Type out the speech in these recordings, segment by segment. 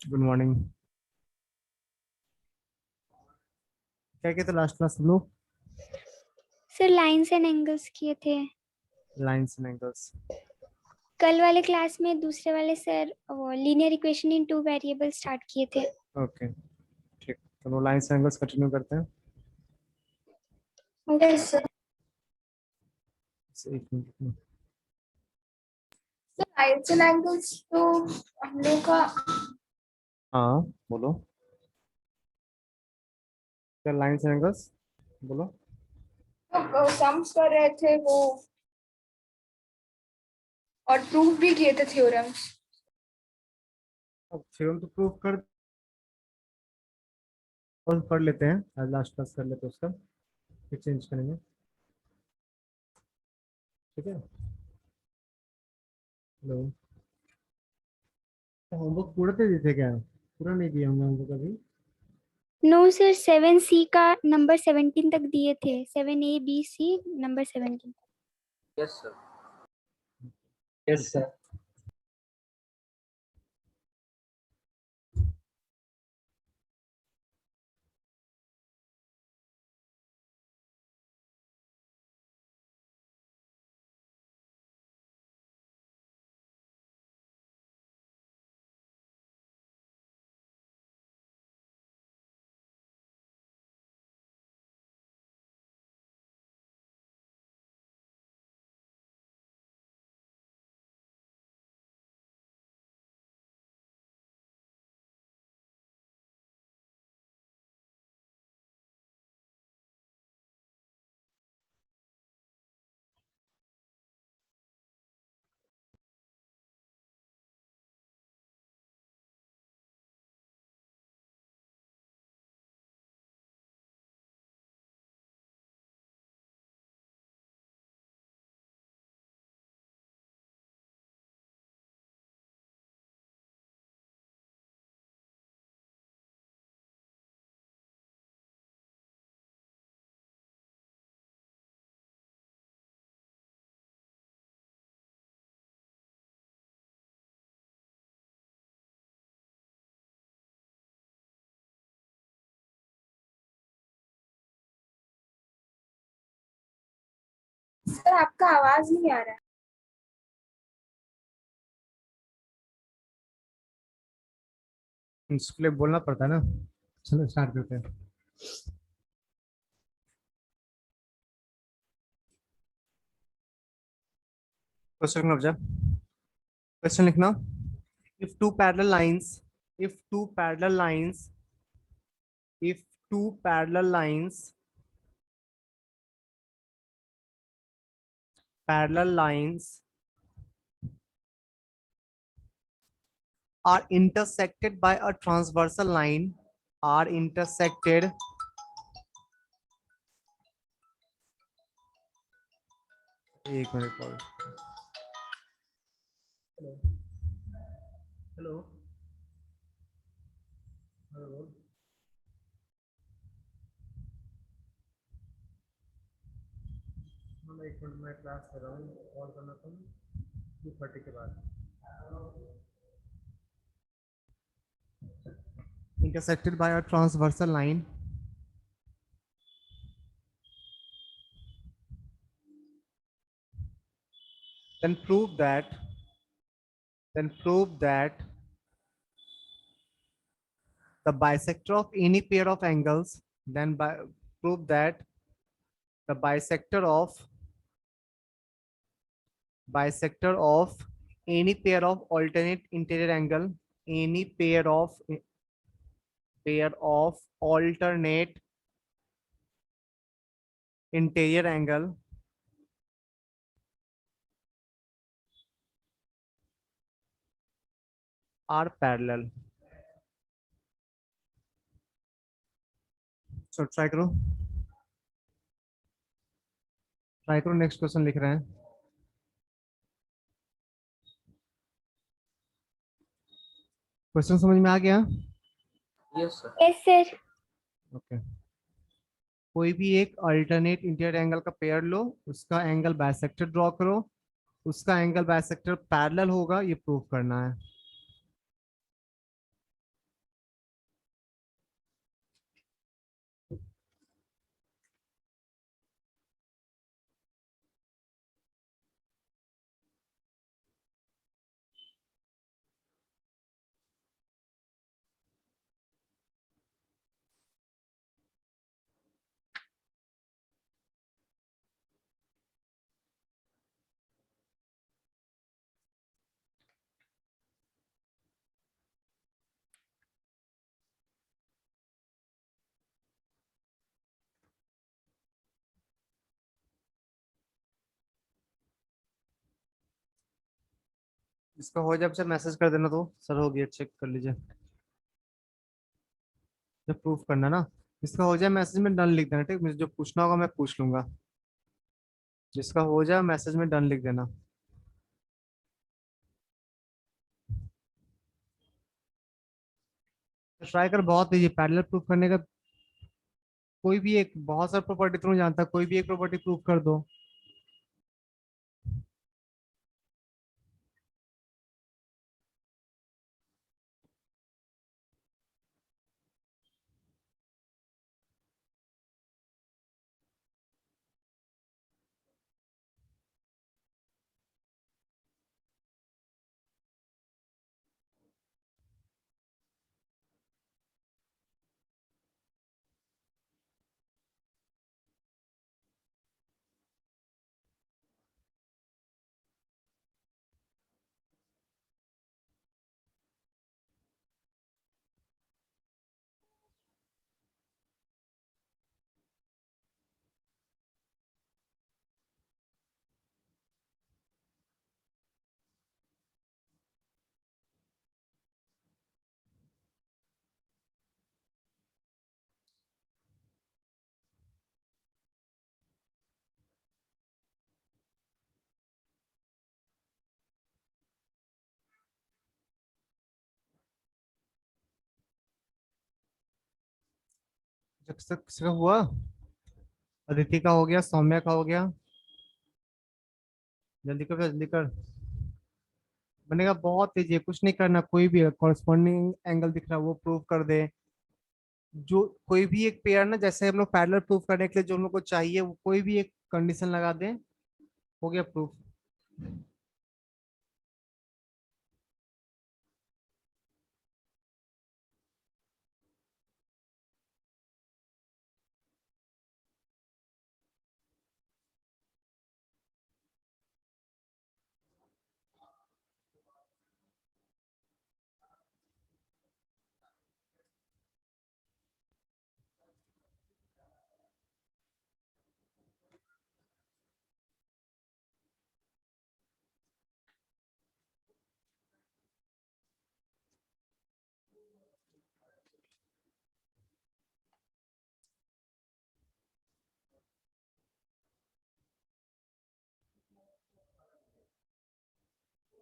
Good morning. क्या कहते last class हम लोग? सर लाइंस एंड एंगल्स किए थे। Lines and angles. कल वाले क्लास में दूसरे वाले सर वो linear equation in two variable start किए थे। ओके, ठीक। तो वो लाइंस एंड एंगल्स कंटिन्यू करते हैं। Okay sir. एक मिनट में। सर लाइंस एंड एंगल्स तो हम लोग का हाँ बोलो, क्या लाइंस एंड एंगल्स बोलो। सम्स कर रहे थे वो, और प्रूफ भी किए थे थ्योरम्स। अब थ्योरम तो प्रूव कर लेते हैं, आज लास्ट क्लास कर लेते हैं उसका, फिर चेंज करेंगे। ठीक है। हेलो, होमवर्क पूरा दे दिए थे क्या? पूरा नहीं दिया हमने होमवर्क अभी। नो सर, 7C का नंबर 17 तक दिए थे। 7A B C number 17। Yes sir. Yes sir. Sir आपका आवाज नहीं आ रहा है। इसके लिए बोलना पड़ता है ना। चलो स्टार्ट करते हैं। क्वेश्चन लिखना बच्चा, क्वेश्चन लिखना। If two parallel lines, if two parallel lines, if two parallel lines are intersected by a transversal line, are intersected एक मिनट और। हेलो हेलो, मैं एक मिनट में क्लास कर रहा हूँ, कॉल करना तुम 2:30 के बाद। intersected by a transversal line, then prove that, then prove that the bisector of any pair of angles, then prove that the bisector of any pair of alternate interior angle, any pair of alternate interior angle are parallel. So try करो, try करो। Next question लिख रहे हैं। Question समझ में आ गया? Yes sir. Yes sir. Okay. कोई भी एक अल्टरनेट इंटीरियर एंगल का पेयर लो, उसका एंगल बाइसेक्टर ड्रॉ करो, उसका एंगल बाइसेक्टर पैरेलल होगा, ये प्रूव करना है। इसका हो जाए जब मैसेज कर देना, तो सर हो गया, चेक कर लीजिए। जब प्रूफ करना ना, इसका हो जाए मैसेज में डन लिख देना, ठीक, मुझे जो पूछना होगा मैं पूछ लूंगा। जिसका हो जाए मैसेज में डन लिख देना। ट्राई कर, बहुत इजी पैरेलल प्रूफ करने का। कोई भी एक, बहुत सारा प्रॉपर्टी तुम जानता, कोई भी एक प्रॉपर्टी प्रूफ कर दो। जब तक किसी का हुआ, अदिति का हो गया, सौम्या का हो गया, जल्दी कर जल्दी कर। बनेगा बहुत तेजी है, कुछ नहीं करना, कोई भी कॉरस्पॉन्डिंग एंगल दिख रहा है वो प्रूव कर दे। जो कोई भी एक पेयर ना, जैसे हम लोग पैरेलल प्रूफ करने के लिए जो हम लोग को चाहिए, वो कोई भी एक कंडीशन लगा दें, हो गया प्रूफ।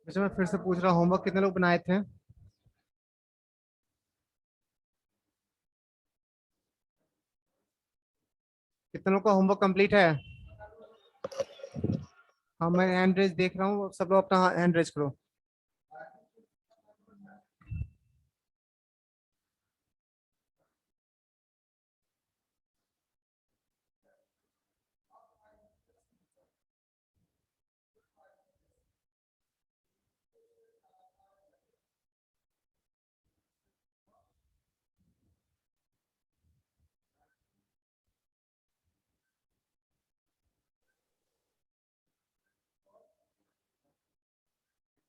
वैसे मैं फिर से पूछ रहा हूँ, होमवर्क कितने लोग बनाए थे? कितने लोग का होमवर्क कंप्लीट है? हाँ, मैं हैंड रेज देख रहा हूँ, सब लोग अपना हैंड रेज करो।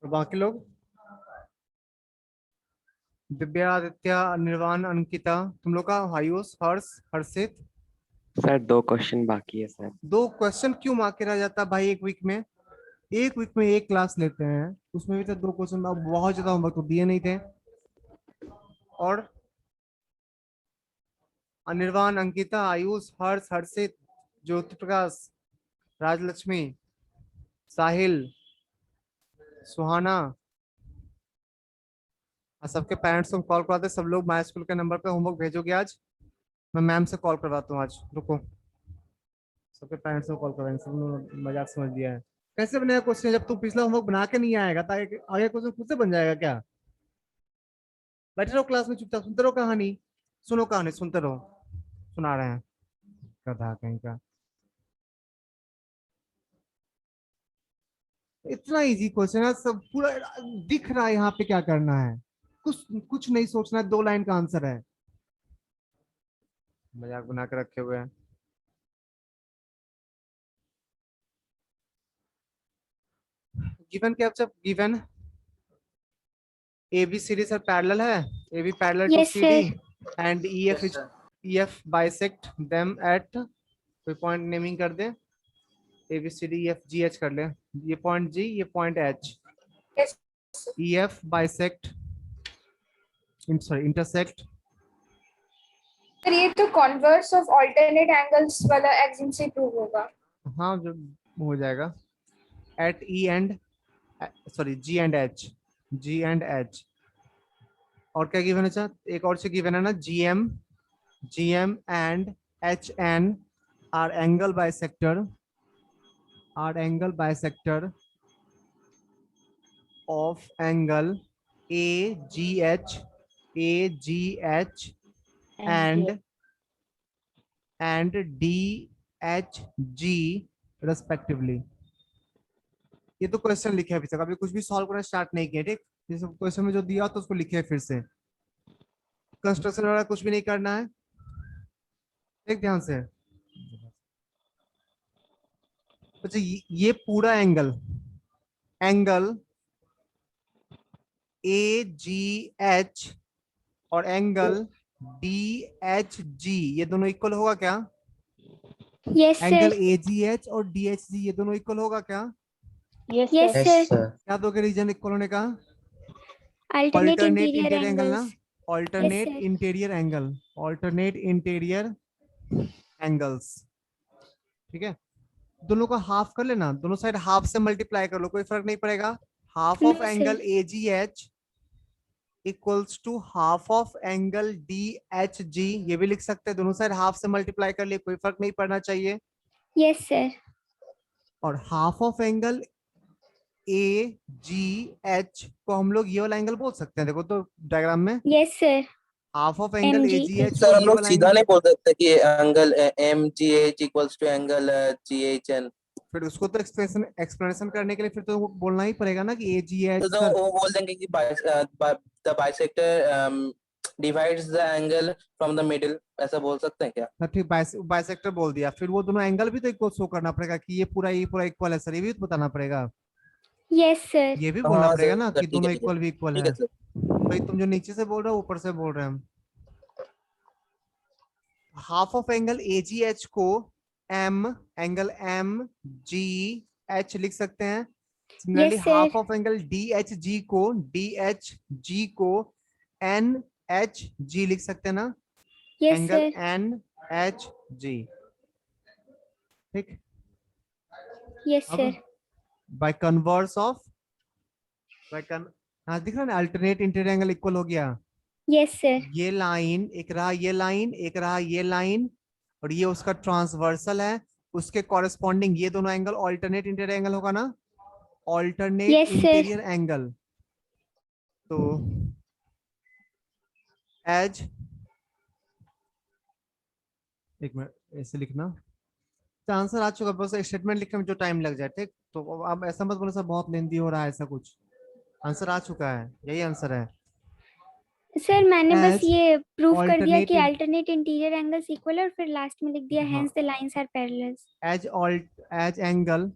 और बाकी लोग, दिव्या, आदित्य, निर्वाण, अंकिता, तुम लोग का, आयुष, हर्ष, हर्षित। सर 2 क्वेश्चन बाकी है सर। 2 क्वेश्चन क्यों मार्के रह जाता भाई एक वीक में? एक वीक में एक क्लास लेते हैं, उसमें भी तो 2 क्वेश्चन, अब बहुत ज्यादा होमवर्क तो दिए नहीं थे। और अनिर्वाण, अंकिता, आयुष, हर्ष, हर्षित, ज्योति प्रकाश, राजलक्ष्मी, साहिल, सुहाना, और सबके पेरेंट्स को कॉल करवाते, सब लोग माई स्कूल के नंबर पे होमवर्क भेजोगे आज? मैं मैम से कॉल करवाता हूँ आज, रुको। सबके पेरेंट्स को कॉल करवाएंगे, सब लोग मजाक समझ लिया है। कैसे बनेगा क्वेश्चन जब तू पिछला होमवर्क बना के नहीं आएगा? तो आगे क्वेश्चन खुद से बन जाएगा क्या? बैठे रहो क्लास में चुपचाप, सुनते रहो कहानी, सुनो कहानी, सुनते रहो, सुना रहे हैं, गधा कहीं का। इतना इजी क्वेश्चन है, सब पूरा दिख रहा है यहाँ पे, क्या करना है? कुछ कुछ नहीं सोचना है, 2 लाइन का आंसर है। मजाक बना के रखे हुए हैं। गिवन क्या, जब गिवन ए बी सीरीज और पैरेलल है, A B parallel to Yes, C D, sir. And E F, Yes, sir. E F bisect them at, कोई पॉइंट नेमिंग कर दे, A B C D E F G H कर ले, ये point G, ये point H. Yes, sir. EF bisect, sorry, intersect. Sir ये तो converse of alternate angles वाला एक्सिम से प्रूव होगा. हाँ जो हो जाएगा. At E and sorry G and H, G and H. और क्या गिवन है सर? एक और से गिवन है ना, GM and HN are angle bisector of angle AGH and DHG respectively. ये तो क्वेश्चन लिखे अभी तक, अभी कुछ भी सॉल्व करना स्टार्ट नहीं किया. ठीक, जैसे क्वेश्चन में जो दिया तो उसको लिखे फिर से. कंस्ट्रक्शन वाला कुछ भी नहीं करना है. एक ध्यान से. अच्छा ये पूरा एंगल AGH और एंगल DHG ये दोनों इक्वल होगा क्या? Yes sir. एंगल AGH और DHG ये दोनों इक्वल होगा क्या? Yes Yes, sir. sir. क्या दो के रीजन इक्वल होने का? Alternate Alternate interior interior angle ना? angles. Alternate sir. interior angles. ठीक है, दोनों को हाफ कर लेना, दोनों साइड हाफ से मल्टीप्लाई कर लो, कोई फर्क नहीं पड़ेगा. Half No, of sir. Angle AGH equals to half of angle DHG. ये भी लिख सकते हैं, दोनों साइड हाफ से मल्टीप्लाई कर लिए, कोई फर्क नहीं पड़ना चाहिए. Yes sir. और हाफ ऑफ एंगल AGH को हम लोग ये वाला एंगल बोल सकते हैं. देखो तो डायग्राम में Yes sir. Half of angle MG. AGH sir को हम ये लोग वाला सीधा एंगल, नहीं बोल सकते कि angle MGH equals to angle GHN. फिर उसको तो एक्सप्लेनेशन करने के लिए फिर तो वो बोलना ही पड़ेगा ना कि AGH. तो वो बोल देंगे कि the bisector divides the angle from the middle, ऐसा बोल सकते हैं क्या? ठीक, बाइसेक्टर बोल दिया, फिर वो दोनों एंगल भी तो इक्वल शो करना पड़ेगा कि ये पूरा इक्वल है सर, ये भी तो बताना पड़ेगा. Yes sir. ये भी बोलना हाँ पड़ेगा सर, ना कि ठीक है, दोनों ठीक है, इक्वल भी इक्वल ठीक है. है सर. भाई तुम जो नीचे से बोल रहे हो ऊपर से बोल रहे हैं हम. हाफ ऑफ एंगल AGH को एंगल MGH लिख सकते हैं. Similarly Yes, sir. Half of angle DHG को NHG लिख सकते हैं ना. Yes angle sir. NHG. ठीक, Yes sir. Bye converse of हाँ दिख रहा है ना, अल्टरनेट इंटीरियर एंगल इक्वल हो गया. Yes sir. ये लाइन एक रहा, ये लाइन एक रहा, ये लाइन, और ये उसका ट्रांसवर्सल है, उसके कॉरेस्पॉन्डिंग ये दोनों एंगल ऑल्टरनेट इंटीरियर एंगल होगा ना. Alternate Yes, sir. Interior angle, तो एज एक मिनट ऐसे लिखना. तो आंसर आ चुका, बस स्टेटमेंट लिखने में जो टाइम लग जाए. ठीक, तो अब ऐसा मत बोलो सर बहुत लेंदी हो रहा है, ऐसा कुछ. आंसर आ चुका है, यही आंसर है. सर मैंने बस As ये प्रूफ कर दिया कि alternate- alternate interior angles equal है और फिर लास्ट में लिख दिया हाँ. Hence the lines are parallel. as angle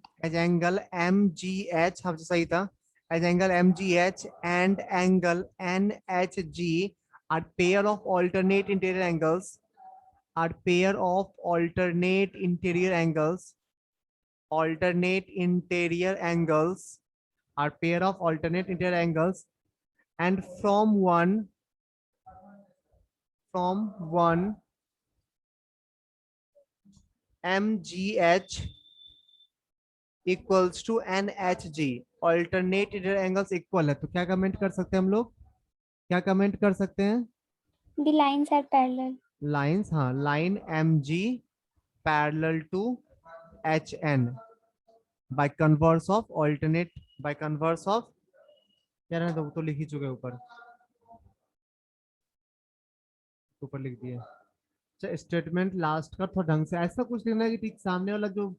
MGH, हम सही था. as angle MGH and angle NHG are pair of alternate interior angles, alternate interior angles are pair of alternate interior angles, and from one MGH equals to NHG. Alternate interior angles equal है, तो क्या comment कर सकते हैं हम लोग? क्या comment कर सकते हैं? The lines are parallel. Lines, हाँ, line MG parallel to HN by converse of alternate, by converse of, क्या रहना था तो लिख ही चुके ऊपर लिख दिए. अच्छा स्टेटमेंट लास्ट का थोड़ा ढंग से ऐसा कुछ लिखना है कि ठीक सामने वाला जो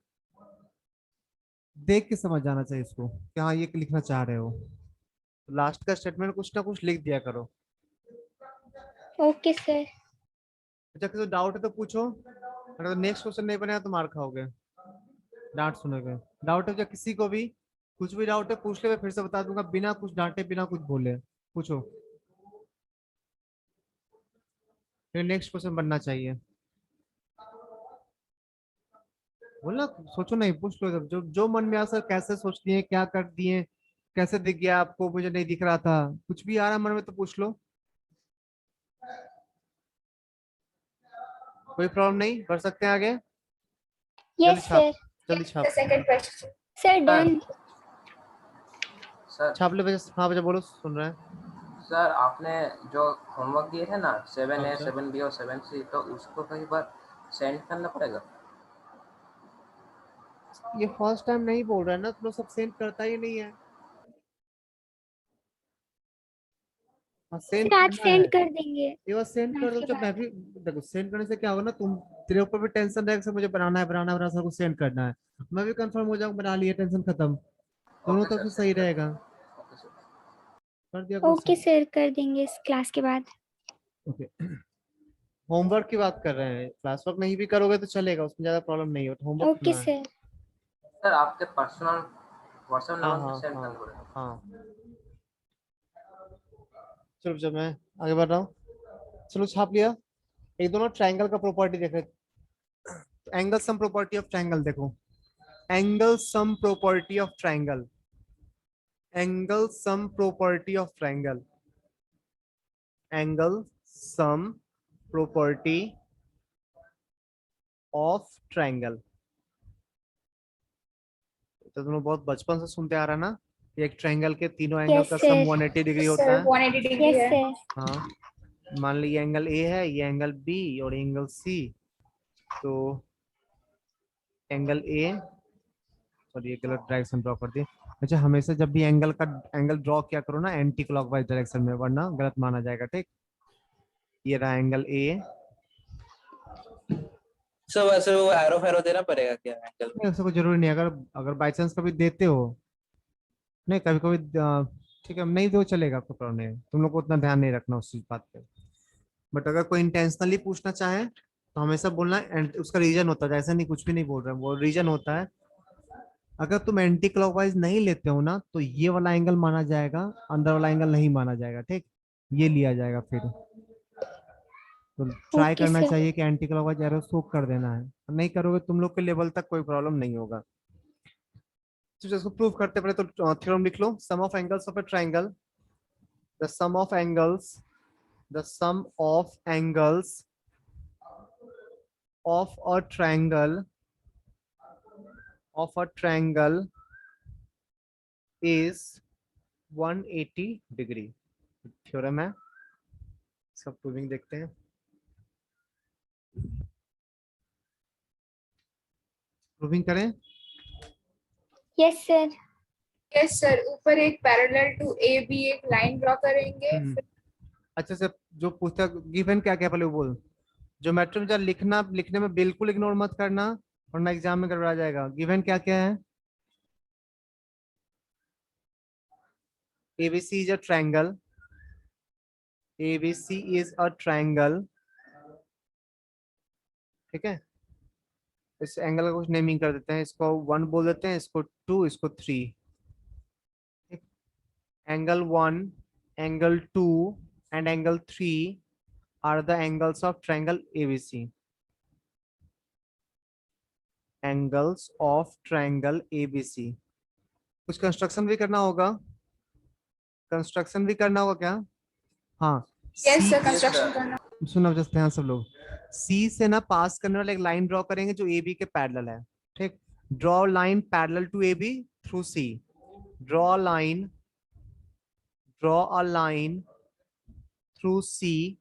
देख के समझ जाना चाहिए इसको कि हाँ ये लिखना चाह रहे हो. लास्ट का स्टेटमेंट कुछ ना कुछ लिख दिया करो. Okay sir. अच्छा किसी डाउट है तो पूछो, अगर नेक्स्ट क्वेश्चन नहीं बनेगा तो मार खाओगे, डांट सुनोगे. डाउट है क्या किसी को भी? कुछ भी डाउट है पूछ ले, मैं फिर से बता दूंगा बिना कुछ डांटे बिना कुछ बोले. पूछो, फिर नेक्स्ट क्वेश्चन बनना चाहिए. बोला सोचो नहीं, पूछ लो. जो जो मन में आ सर कैसे सोचती है, क्या कर दिए, कैसे दिख गया आपको? मुझे नहीं दिख रहा था। कुछ भी आ रहा मन में तो पूछ लो, कोई प्रॉब्लम नहीं, बढ़ सकते हैं आगे। Yes sir. जल्दी The छाप second question. Sir done. Sir छाप ले बच्चा। हाँ बच्चा बोलो, सुन रहे हैं। सर आपने जो होमवर्क दिए थे ना 7A अच्छा। 7B और 7C, तो उसको कई बार सेंड करना पड़ेगा? ये फर्स्ट टाइम नहीं बोल रहा है ना, तो सब सेंड करता ही नहीं है। हाँ सेंड सर आज करना सेंड है, कर देंगे ये बस सेंड कर क्लास दो। के जब मैं बाद। भी देखो, सेंड करने से क्या होगा ना, तुम तेरे ऊपर भी टेंशन रहेगा कि मुझे बनाना है बनाना है बनाना है, सबको सेंड करना है। मैं भी कंफर्म हो जाऊंगा, बना लिया, टेंशन खत्म। दोनों ओके तरफ सर, से सही सेंड कर रहेगा। दीजिए। Okay sir. कर दिया करो ओके send। सर कर देंगे इस क्लास के बाद। ओके। होमवर्क की बात कर रहे हैं, क्लास वर्क नहीं भी करोगे तो चलेगा, उसमें ज्यादा प्रॉब्लम नहीं होता, होमवर्क ओके करना है। सर। सर आपके पर्सनल व्हाट्सएप हाँ नंबर हाँ पे सेंड हाँ करना पड़ेगा? हाँ। चलो जब मैं आगे बढ़ रहा हूँ, चलो छाप लिया। एक दोनों ट्रायंगल का प्रॉपर्टी देख रहे हैं। Angle sum property of triangle देखो। Angle sum property of triangle, angle sum property of triangle, angle sum property of triangle. तो तुम लोग बहुत बचपन से सुनते आ रहा ना, कि एक ट्रायंगल के तीनों एंगल यस का सर। सम 180 डिग्री Yes, होता sir. है। 180 degree यस है. सर। हाँ, मान ली ये एंगल ए है, ये एंगल बी और एंगल सी। तो एंगल ए, सॉरी ये गलत डायरेक्शन ड्रॉ कर दी। अच्छा, हमेशा जब भी एंगल ड्रॉ किया करो ना एंटी क्लॉकवाइज डायरेक्शन में, वरना गलत माना जाएगा। ठीक, ये रहा एंगल ए। सो वैसे वो एरो फेरो देना पड़ेगा क्या एंगल? नहीं उसको जरूरी नहीं, अगर अगर बाई चांस कभी देते हो, नहीं कभी कभी ठीक है, नहीं दो चलेगा, कोई प्रॉब्लम नहीं है। तुम लोग को उतना ध्यान नहीं रखना उस चीज बात पे। बट अगर कोई इंटेंशनली पूछना चाहे तो हमेशा बोलना, एंड उसका रीजन होता है, ऐसा नहीं कुछ भी नहीं बोल रहे हैं, वो रीजन होता है। अगर तुम एंटी क्लॉकवाइज नहीं लेते हो ना, तो ये वाला एंगल माना जाएगा, अंदर वाला एंगल नहीं माना जाएगा। ठीक, ये लिया जाएगा फिर। तो ट्राई ओके करना सर। चाहिए कि एंटी क्लॉकवाइज एरो शो कर देना है, नहीं करोगे तुम लोग के लेवल तक कोई प्रॉब्लम नहीं होगा। तो इसको प्रूव करते पहले तो थ्योरम लिख लो। Sum of angles of a triangle, the sum of angles, the sum of angles of a triangle is 180 degree. Theorem है, सब प्रूविंग देखते हैं। प्रूविंग करें। Yes sir. Yes, sir. ऊपर एक पैरेलल टू ए बी एक लाइन ड्रॉ करेंगे. अच्छा से जो पूछता है गिवन क्या क्या, पहले वो बोल। ज्योमेट्री में जब लिखना, लिखने में बिल्कुल इग्नोर मत करना, वरना एग्जाम में गड़बड़ा जाएगा। गिवन क्या क्या है? ABC is a triangle, ABC is a triangle। ठीक है, इस एंगल का कुछ नेमिंग कर देते हैं, इसको 1 बोल देते हैं, इसको 2, इसको 3। Angle 1, angle 2 and angle 3 are the angles of triangle ABC। angles of triangle ABC। कुछ कंस्ट्रक्शन भी करना होगा, कंस्ट्रक्शन भी करना होगा क्या? हाँ, Yes, C sir. Construction करना. सुनो जस्ट ध्यान सब लोग। सी से ना पास करने वाला एक लाइन ड्रॉ करेंगे जो ए बी के पैरेलल है। ठीक, draw line parallel to A B through C. Draw line, draw a line through C,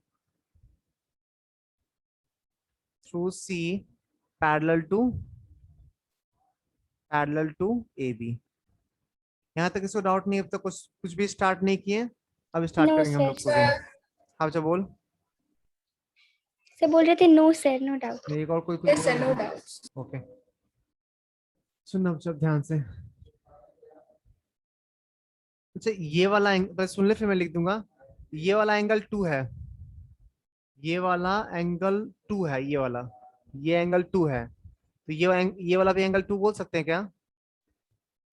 through C parallel to A B. यहाँ तक इसको डाउट नहीं, अब तक कुछ भी स्टार्ट नहीं किए, अब स्टार्ट नो करेंगे हम सर। लोग प्रूविंग। हाँ अच्छा बोल। सर बोल रहे थे नो सर, नो डाउट। नहीं, एक और कोई कुछ Yes, sir. बोल No रहा है? doubts. ओके, सुनना सब ध्यान से। अच्छा ये वाला बस सुन ले, फिर मैं लिख दूंगा। ये वाला एंगल 2 है, ये वाला एंगल 2 है, ये वाला, ये एंगल 2 है, तो ये वाला भी एंगल 2 बोल सकते हैं क्या?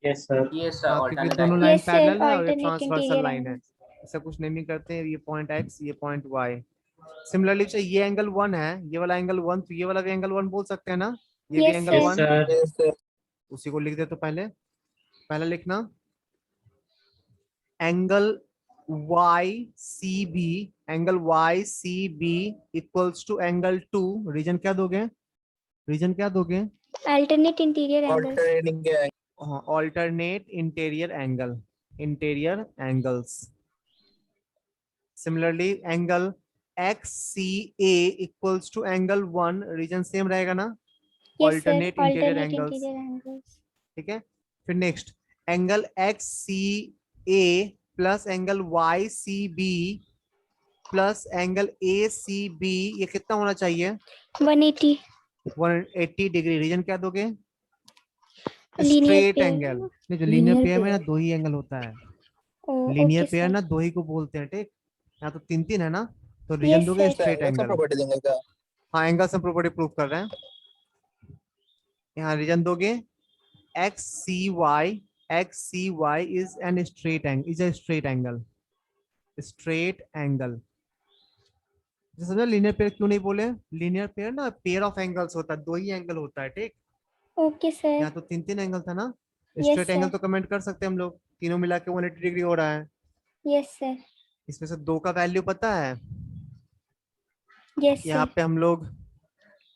ये सर हाँ, क्योंकि ऑल्टरनेट दोनों angle. Line yes sir, parallel है और ये ऑल्टरनेट ट्रांसवर्सल इंटीरियर लाइन है। एंगल। ऐसा कुछ नेमिंग करते हैं, ये पॉइंट एक्स, ये पॉइंट वाई। सिमिलरली ये एंगल 1 है, ये वाला एंगल 1, तो ये वाला भी एंगल 1 बोल सकते हैं ना, ये भी yes angle sir. 1। Yes, sir. उसी को लिख दे, तो पहले पहला लिखना angle YCB, angle YCB equals to angle 2, reason क्या दोगे, रीजन क्या दोगे, alternate interior angles. Alternating alternate interior angle, interior angles. Similarly angle XCA equals to angle 1, reason same रहेगा ना, Yes, sir. alternate interior Alternate angles. interior angles. ठीक है। फिर next angle XCA plus angle YCB plus angle ACB, ये कितना होना चाहिए, 180. 180 degree. Reason क्या दोगे, Linear स्ट्रेट pair. एंगल। नहीं, जो लीनियर Linear पेयर में ना pair. 2 ही एंगल होता है, Oh, linear okay, pair sir. ना 2 ही को बोलते हैं, ठीक। यहाँ तो 3 है ना, तो रीजन Yes, दोगे sir. स्ट्रेट एंगल का एंगल। प्रॉपर्टी देंगे क्या? हाँ, एंगल से प्रॉपर्टी प्रूव कर रहे हैं। यहाँ रीजन दोगे XCY, XCY is an straight angle, is a straight angle, straight angle. समझा लीनियर पेयर क्यों नहीं बोले, लीनियर पेयर ना पेयर ऑफ एंगल्स होता है, 2 ही एंगल होता है, ठीक। Okay, sir. यहाँ तो 3 एंगल था ना, Yes, स्ट्रेट एंगल sir. तो कमेंट कर सकते हैं हम लोग, तीनों मिला के 180 डिग्री हो रहा है। Yes, sir. इसमें से 2 का वैल्यू पता है, Yes, यहाँ sir. पे हम लोग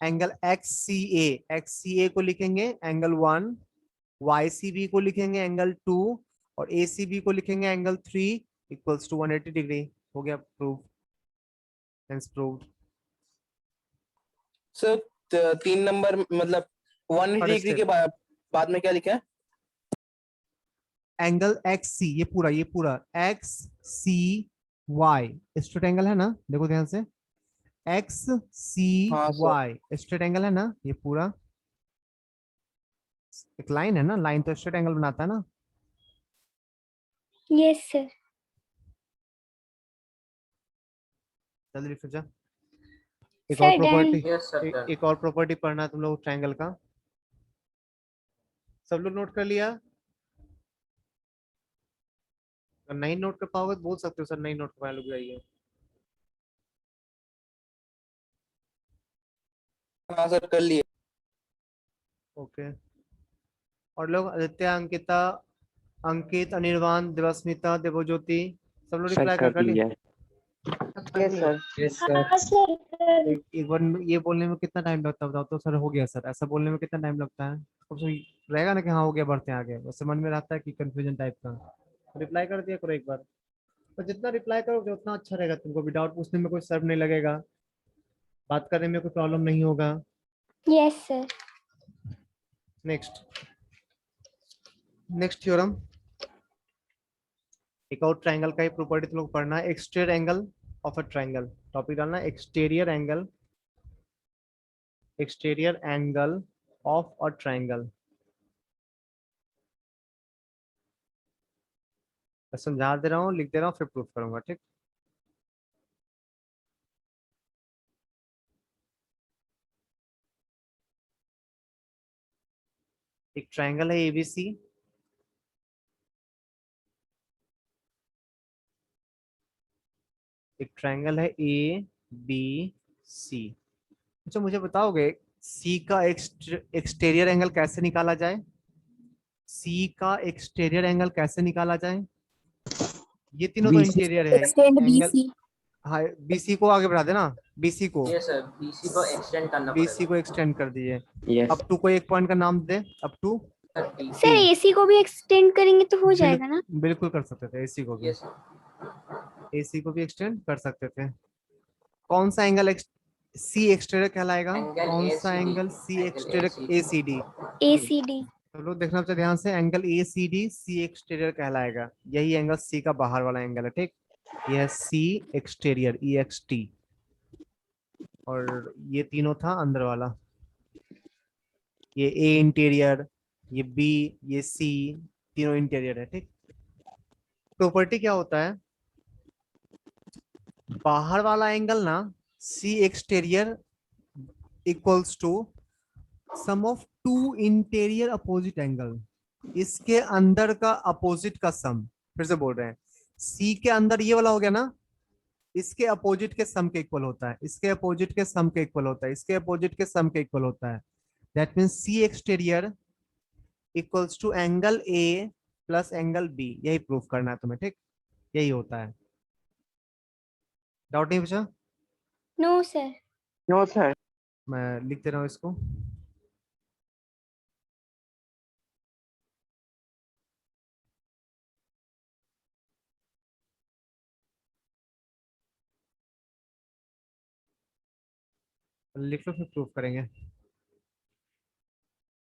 एंगल XCA को लिखेंगे एंगल 1, YCB को लिखेंगे एंगल 2 और ACB को लिखेंगे एंगल 3 इक्वल्स टू 180 डिग्री। हो गया prove, hence proved. Sir 3 number मतलब 180 Third डिग्री step. के बाद में क्या लिखा है? एंगल XC, ये पूरा XCY स्ट्रेट एंगल है ना, देखो ध्यान से, हाँ, XCY स्ट्रेट एंगल है ना, ये पूरा एक लाइन है ना, लाइन तो स्ट्रेट एंगल बनाता है ना। Yes, sir. जल्दी लिखो जा। एक Sir, और done. Property, Yes, sir. Done. एक और प्रॉपर्टी पढ़ना है तुम लोग ट्रायंगल का, सब लोग नोट कर लिया, अगर नहीं नोट कर पाओगे तो बोल सकते हो सर नहीं नोट कर पाए, लोग जाइए। हाँ सर कर लिए। ओके, और लोग आदित्य, अंकिता, अंकित, अनिर्वाण, देवस्मिता, देवज्योति, सब लोग सर रिप्लाई कर कर लिए। दिया। Yes, sir. एक बार ये बोलने में कितना टाइम लगता है बताओ तो, सर हो गया सर, ऐसा बोलने में कितना टाइम लगता है, तो रहेगा ना कि हाँ हो गया, बढ़ते हैं आगे, वैसे मन में रहता है कि कंफ्यूजन टाइप का। रिप्लाई कर दिया करो एक बार, तो जितना रिप्लाई करोगे उतना अच्छा रहेगा, तुमको विदाउट पूछने में कोई शर्म नहीं लगेगा, बात करने में कोई प्रॉब्लम नहीं होगा। Yes, sir. नेक्स्ट थ्योरम, एक और ट्रायंगल का ही प्रॉपर्टी तुम लोग पढ़ना है, exterior angle of a triangle, topic डालना exterior angle, exterior angle of a triangle. मैं समझा दे रहा हूँ, लिख दे रहा हूँ, फिर प्रूफ करूंगा, ठीक। एक ट्रायंगल है एबीसी, एक ट्रायंगल है ए बी सी। अच्छा मुझे बताओगे सी का एक्सटीरियर एंगल कैसे निकाला जाए, सी का एक्सटीरियर एंगल कैसे निकाला जाए, ये तीनों तो इंटीरियर है एंगल। हाँ, बीसी को आगे बढ़ा देना, बीसी को, Yes, sir. BC को extend करना बीसी पड़ेगा. को एक्सटेंड कर दीजिए। यस अप टू को एक पॉइंट का नाम दे, up to Sir, D. Sir AC को भी एक्सटेंड करेंगे तो हो जाएगा ना? बिल्कुल कर सकते थे, एसी को भी, Yes, sir. एसी को भी एक्सटेंड कर सकते थे। कौन सा एंगल सी एक्सटीरियर कहलाएगा, Angle कौन सा ACD. Angle C Angle exterior, ACD. ACD. ACD. तो लोग देखना चाहिए ध्यान से, एंगल एसीडी सी एक्सटीरियर कहलाएगा, यही एंगल सी का बाहर वाला एंगल है, ठीक। यह सी एक्सटीरियर EXT, और ये तीनों था अंदर वाला, ये ए इंटीरियर, ये बी, ये सी, तीनों इंटीरियर है, ठीक। प्रॉपर्टी क्या होता है, बाहर वाला एंगल ना C exterior equals to sum of two interior opposite angle, इसके अंदर का अपोजिट का सम। फिर से बोल रहे हैं, सी के अंदर ये वाला हो गया ना, इसके अपोजिट के सम के इक्वल होता है, इसके अपोजिट के सम के इक्वल होता है, इसके अपोजिट के सम के इक्वल होता है। That means C exterior equals to angle A plus angle B, यही प्रूफ करना है तुम्हें, ठीक। यही होता है। डाउट नहीं पूछा? No, sir. No, sir. मैं लिख दे रहा हूँ इसको। लिख लो, फिर प्रूफ करेंगे।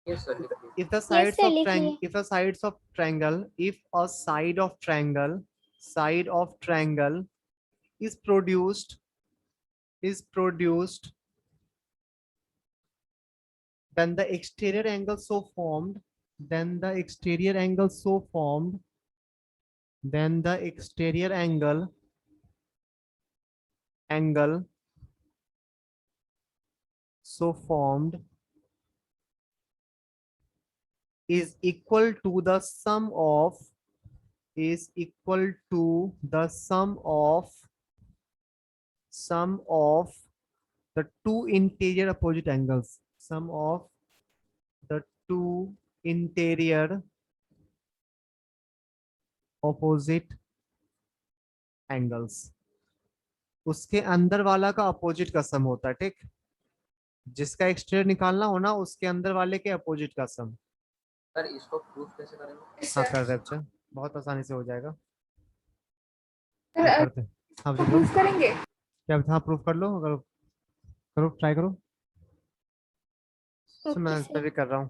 Yes, sir. लिख दीजिए। If the Yes, sides sir. of लिखिए. if the sides of triangle, if a side of triangle is produced, then the exterior angle so formed, then the exterior angle so formed, then the exterior angle so formed is equal to the sum of the two interior opposite angles, sum of the two interior opposite angles, उसके अंदर वाला का opposite का सम होता है। ठीक, जिसका exterior निकालना हो ना, उसके अंदर वाले के अपोजिट का सम। सर इसको प्रूफ कैसे करेंगे? Yes, हाँ sir. कर रहे बच्चा, बहुत आसानी से हो जाएगा। Sir, ये करते हैं। हाँ बच्चा बोलो। proof करेंगे? क्या? हाँ प्रूफ कर लो, अगर करो, ट्राई करो। Okay, मैं sir. भी कर रहा हूँ।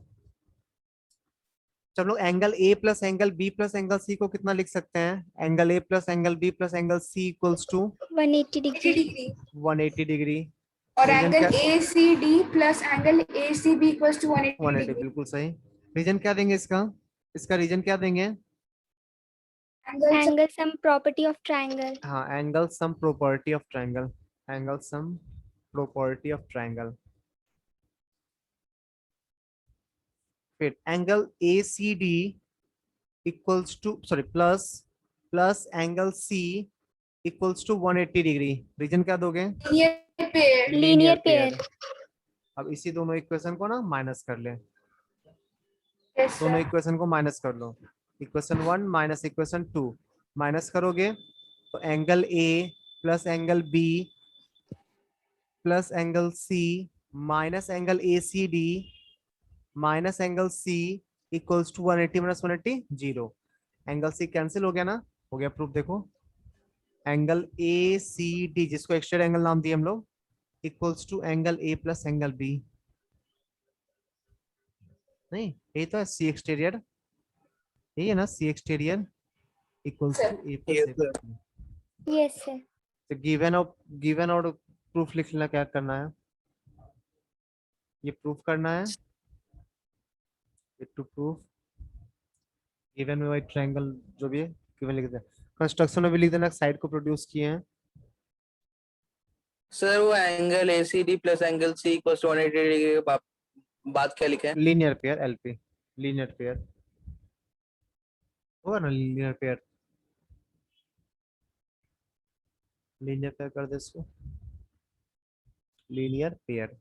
चलो, angle A plus angle B plus angle C को कितना लिख सकते हैं? Angle A plus angle B plus angle C equals to 180 80 degree. degree. 180 degree. और रीजन एंगल क्या? ACD plus angle ACB equals to 180 180, degree. बिल्कुल सही। रीजन क्या देंगे इसका? इसका रीजन क्या देंगे? Angle Angle sum property of triangle. हाँ, angle sum property of triangle, angle sum property of triangle. फिर angle ACD equals to, sorry, plus angle C equals to 180 degree. Reason क्या दोगे? Linear pair. Linear pair. अब इसी दोनों equation को ना minus कर ले, Yes, दोनों sir. इक्वेशन को माइनस कर लो। इक्वेशन 1 माइनस इक्वेशन 2 माइनस करोगे तो angle A plus angle B plus angle C minus angle ACD minus angle C equals to 180 minus 180 zero. Angle C cancel हो गया ना, हो गया प्रूफ। देखो, एंगल ACD जिसको एक्सट्रा एंगल नाम दिए हम लोग, equals to angle A plus angle B। नहीं, ये तो है C एक्सटीरियर, यही है ना, C exterior equals Sir. To A plus Yes, A sir. Plus B। Yes, sir. तो गिवन और प्रूफ लिखना, क्या करना है? ये प्रूफ करना है, टू प्रूफ गिवन में वाइट ट्रायंगल जो भी है गिवन लिख देना। कंस्ट्रक्शन में भी लिख देना, साइड को प्रोड्यूस किए हैं। सर वो angle ACD plus angle C equals to 180 degree के बाद क्या लिखे हैं? Linear pair LP, linear pair होगा ना, लीनियर पेयर। लीनियर पेयर कर दे इसको, लीनियर पेयर।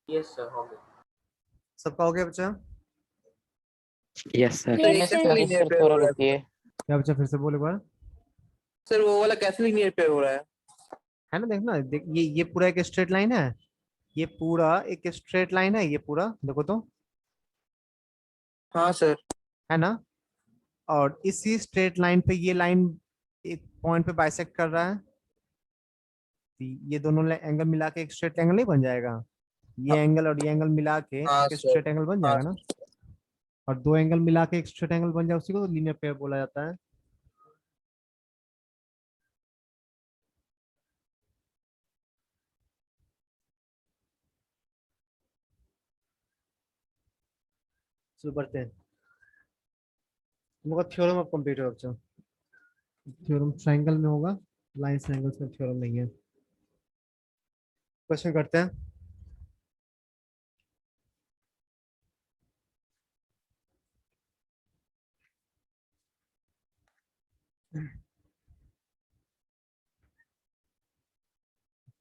यस सर हो गया। सबका हो गया बच्चा? Yes, sir. तो Yes, ये sir. कैसे लीनियर पेयर हो रहा है? क्या बच्चा, फिर से बोल एक बार। सर वो वाला कैसे लीनियर पेयर हो रहा है? है ना, देखना, देख, ये पूरा एक स्ट्रेट लाइन है, ये पूरा एक स्ट्रेट लाइन है, ये पूरा देखो तो, हाँ सर। है ना। और इसी स्ट्रेट लाइन पे ये लाइन एक पॉइंट पे बाइसेक्ट कर रहा है, तो ये दोनों एंगल मिला के एक स्ट्रेट एंगल नहीं बन जाएगा? ये एंगल और ये एंगल मिला के हाँ एक सर। स्ट्रेट एंगल बन हाँ जाएगा ना। और दो एंगल मिला के एक स्ट्रेट एंगल बन जाए, उसी को तो लीनियर पेयर बोला जाता है। शुरू करते हैं। तुम लोग का थ्योरम अब कंप्लीट हो बच्चों। थ्योरम ट्रायंगल में होगा, लाइंस एंगल्स में थ्योरम नहीं है। क्वेश्चन करते हैं।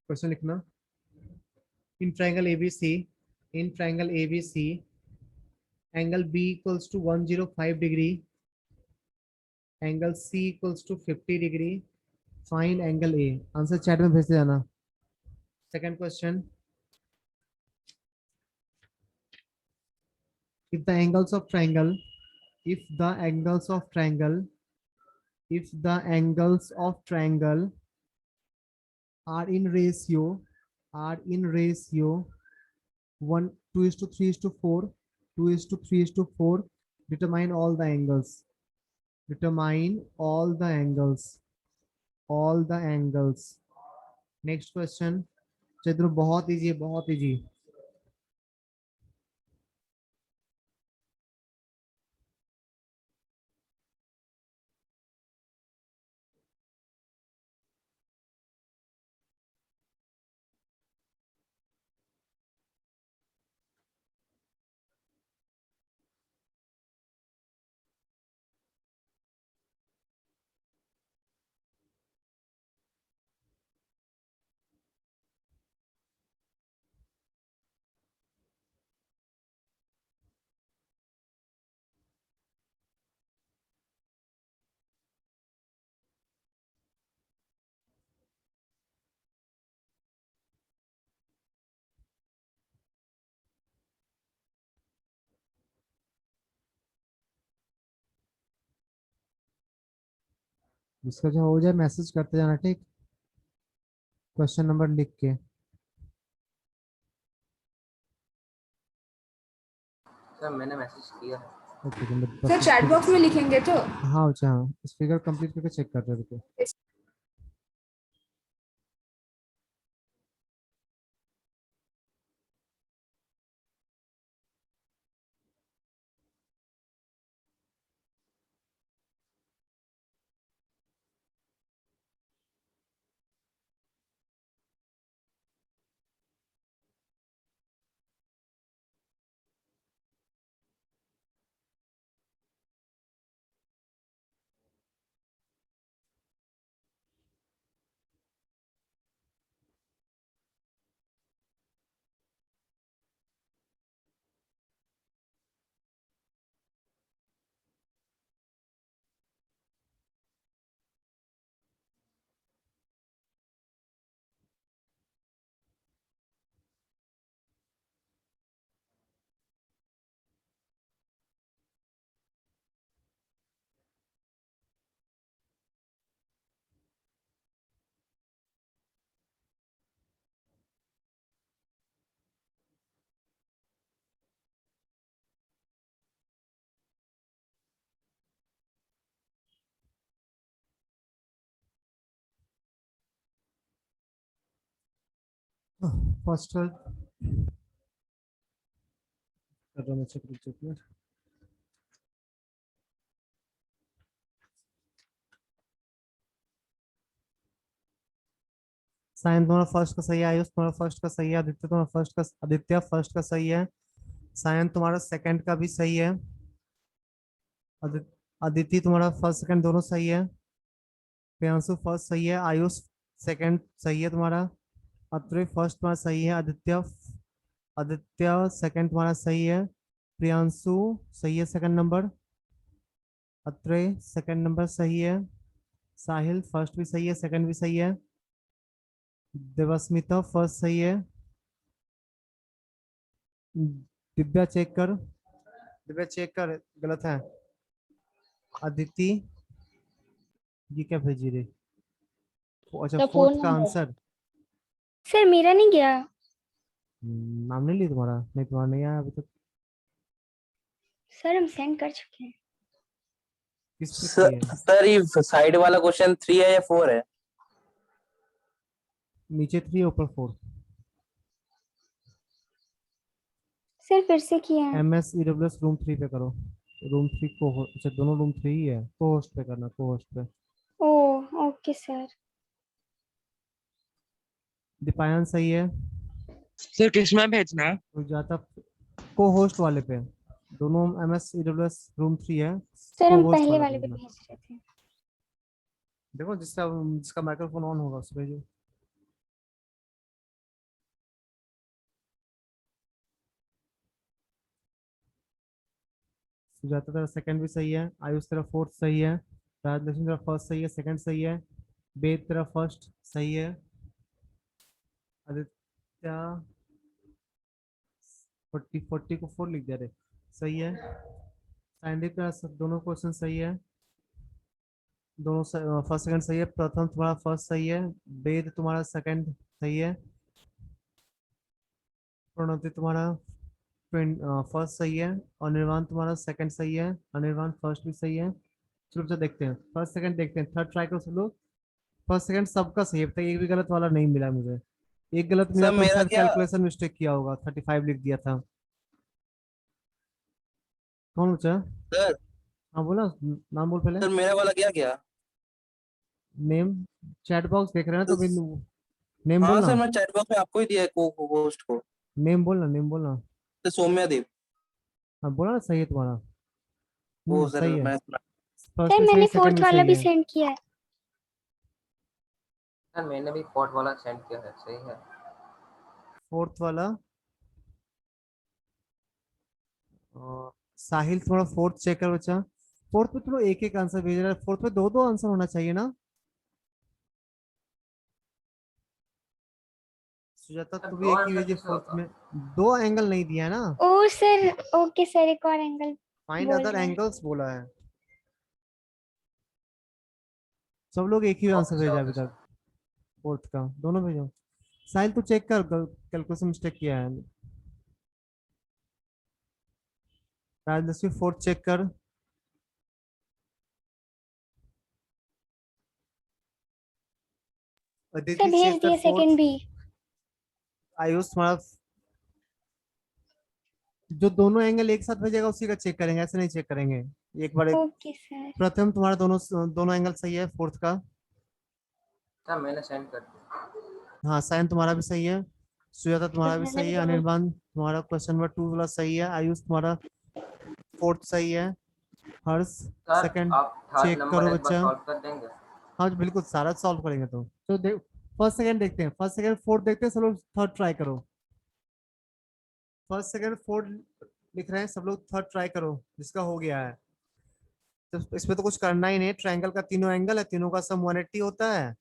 क्वेश्चन लिखना। In triangle ABC, in triangle ABC angle B equals to 105 degree angle C equals to 50 degree, find angle A. Answer chat में भेजते जाना। Second question, if the angles of triangle, if the angles of triangle, if the angles of triangle are in ratio, are in ratio 1 2 is to 3 is to 4, 2 is to 3 is to 4, determine all the angles, determine all the angles, all the angles। Next question, चलो बहुत easy है, बहुत easy. जिसका जो हो जाए message करते जाना, ठीक। क्वेश्चन नंबर लिख के। सर मैंने मैसेज किया है। ओके तो मैं सर बस चैट बॉक्स में लिखेंगे तो हाँ अच्छा, हाँ इस फिगर कंप्लीट करके चेक करते हैं, रुको। फर्स्ट कर रहा हूँ मैं, चेक चेक। सायन तुम्हारा फर्स्ट का सही है, आयुष तुम्हारा फर्स्ट का सही है, आदित्य फर्स्ट का सही है, सायन तुम्हारा सेकंड का भी सही है, अदिति तुम्हारा फर्स्ट सेकंड दोनों सही है, प्रियांशु फर्स्ट सही है, आयुष सेकंड सही है तुम्हारा, अत्रे फर्स्ट तुम्हारा सही है, आदित्य सेकंड तुम्हारा सही है, प्रियांशु सही है सेकंड नंबर, अत्रे सेकंड नंबर सही है, साहिल फर्स्ट भी सही है, सेकंड भी सही है, देवस्मिता फर्स्ट सही है, दिव्या चेक कर, दिव्या चेक कर, गलत है। अदिति, ये क्या भेजी रे? अच्छा फोर्थ का आंसर। सर मेरा नहीं गया। नाम नहीं लिया तुम्हारा? नहीं तुम्हारा नहीं आया अभी तक। सर हम सेंड कर चुके हैं। किस पे किए? सर ये साइड वाला क्वेश्चन 3 है या 4 है? नीचे 3 ऊपर 4। सर फिर से किया है। MS रूम 3 पे करो। रूम 3 को अच्छा दोनों रूम 3 ही है, को होस्ट पे करना, को होस्ट पे। ओ ओके सर। दीपायन सही है, सर किसमें भेजना है? तो जाता को होस्ट वाले पे। दोनों MS रूम 3 है, सर हम co-host पहले वाला वाले पे भेजना। भेज रहे थे। देखो जिसका जिसका माइक्रोफोन ऑन होगा उस पे जो। सुजाता तेरा सेकंड भी सही है, आयुष तेरा फोर्थ सही है, राजलक्ष्मी तेरा फर्स्ट सही है, सेकंड सही है, वेद तेरा फर्स्ट सही है, आदित्य 40 को 4 लिख दिया रे, सही है, सैंडी का दोनों क्वेश्चन सही है, दोनों फर्स्ट सेकंड सही है, प्रथम तुम्हारा फर्स्ट सही है, वेद तुम्हारा सेकंड सही है, प्रणति तुम्हारा फर्स्ट सही है, अनिर्वाण तुम्हारा सेकंड सही है, अनिर्वाण फर्स्ट भी सही है। चलो बच्चा देखते हैं, फर्स्ट सेकंड देखते हैं, थर्ड ट्राई करो सब लोग। फर्स्ट सेकंड सबका सही है, अब तक एक भी गलत वाला नहीं मिला मुझे। एक गलत मिला सर तो मेरा शायद क्या कैलकुलेशन मिस्टेक किया होगा, 35 लिख दिया था। कौन बच्चा? सर हाँ बोला, नाम बोल पहले। सर मेरा वाला क्या क्या? नेम, चैट बॉक्स देख रहे हैं ना, तो तो भी नेम हाँ बोलना, सर, मैं चैट बॉक्स में आपको ही दिया है को होस्ट को। नेम बोलना, नेम बोलना। तो सौम्या देव। हाँ बोला ना, सही है तुम्हारा। वो सर सही है, मैं फर्स्ट सर भी सही है, मैंने सेकंड फोर्थ भी वाला सही भी है। सेंड किया है। सर मैंने भी फोर्थ वाला सेंड किया है, सही है। फोर्थ वाला साहिल थोड़ा फोर्थ चेक कर बच्चा। फोर्थ में थोड़ा एक एक आंसर भेज रहा है, फोर्थ में दो दो आंसर होना चाहिए ना। सुजाता सर तू भी दो एक ही आंसर भेजिए कैसे फोर्थ होगा? में, दो एंगल नहीं दिया है ना। ओ सर, ओके सर, एक और एंगल फाइंड बोल अदर रहे हैं। एंगल्स बोला है। सब लोग एक ही आंसर ओके सर, भेजा अभी ओके तक, सर। फोर्थ का दोनों भेजो। साहिल तू चेक कर, कैलकुलेशन मिस्टेक किया है। राजलक्ष्मी फोर्थ चेक कर। सर अदिति भेज चेक कर दिए फोर्थ। सेकंड भी। आयुष तुम्हारा, जो दोनों एंगल एक साथ भेजेगा उसी का चेक करेंगे, ऐसे नहीं चेक करेंगे। एक बार ओके सर। प्रथम तुम्हारा दोनों दोनों एंगल सही है फोर्थ का। सर मैंने सेंड कर दिया। हाँ सायन तुम्हारा भी सही है, सुजाता तुम्हारा भी मैंने सही भी है, दोनों। अनिर्बान तुम्हारा क्वेश्चन नंबर 2 वाला सही है, आयुष तुम्हारा फोर्थ सही है, हर्ष सर सेकंड आप थर्ड चेक नंबर करो एक बार बच्चा। सॉल्व कर देंगे? हाँ बिल्कुल सारा सॉल्व करेंगे तो देख, फर्स्ट सेकंड देखते हैं, फर्स्ट सेकंड फोर्थ देखते हैं, सब लोग थर्ड ट्राई करो। फर्स्ट सेकंड फोर्थ लिख रहे हैं सब लोग, थर्ड ट्राई करो जिसका हो गया है। तो इसमें तो कुछ करना ही नहीं, ट्रायंगल का तीनों एंगल है, तीनों का सम 180 होता है।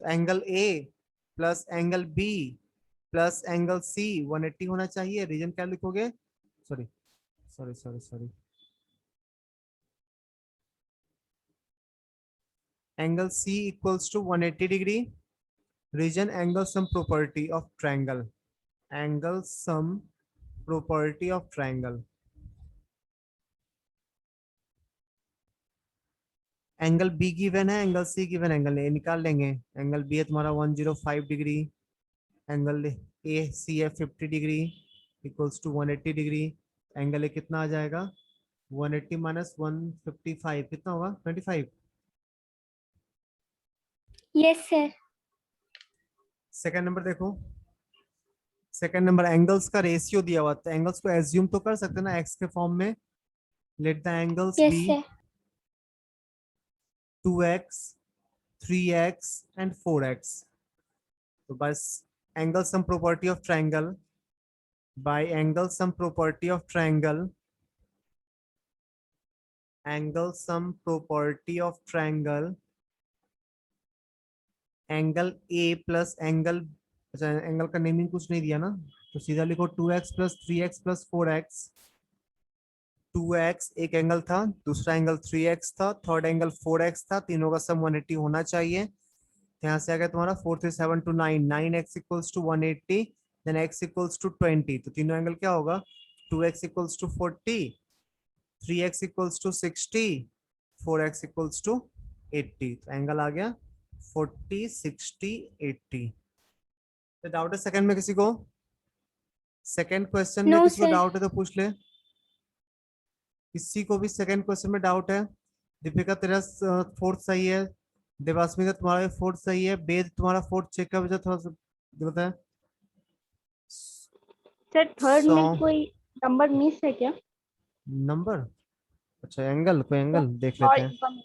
Angle A plus angle B plus angle C 180 होना चाहिए। रीजन क्या लिखोगे? Sorry sorry sorry sorry, angle C equals to 180 degree. Reason angle sum property of triangle, angle sum property of triangle. Angle B given है, angle C given, angle A निकाल लेंगे। Angle B है तुम्हारा 105 degree, angle ए C है 50 degree, equals to 180 degree. Angle A कितना आ जाएगा? 180 minus 155 कितना होगा? 25। Yes sir. सेकंड नंबर देखो, सेकंड नंबर एंगल्स का रेशियो दिया हुआ था, एंगल्स को एज्यूम तो कर सकते हैं ना एक्स के फॉर्म में। Let the angles yes be sir. 2x 3x and 4x। तो बस angle sum property of triangle, by angle sum property of triangle, angle sum property of triangle, angle A plus angle, अच्छा angle का naming कुछ नहीं दिया ना, तो सीधा लिखो 2x plus 3x plus 4x। 2x एक एंगल था, दूसरा एंगल 3x था, थर्ड एंगल 4x था, तीनों का सम 180 होना चाहिए। यहाँ से आ गया तुम्हारा 4 3 7 to 9, 9x equals to 180, then x equals to 20, तो तीनों एंगल क्या होगा? 2x equals to 40, 3x equals to 60, 4x equals to 80, तो एंगल आ गया 40 60 80। तो डाउट है सेकंड में किसी को? सेकंड क्वेश्चन में नो किसी को सर। डाउट है तो पूछ ले। किसी को भी सेकंड क्वेश्चन में डाउट है? दीपिका तेरा फोर्थ सही है, देवास्मिता तुम्हारा फोर्थ सही है, वेद तुम्हारा फोर्थ चेक कर बचा, थोड़ा सा बताए। सर थर्ड सौ में कोई नंबर मिस है क्या? नंबर, अच्छा एंगल, कोई एंगल देख और लेते हैं।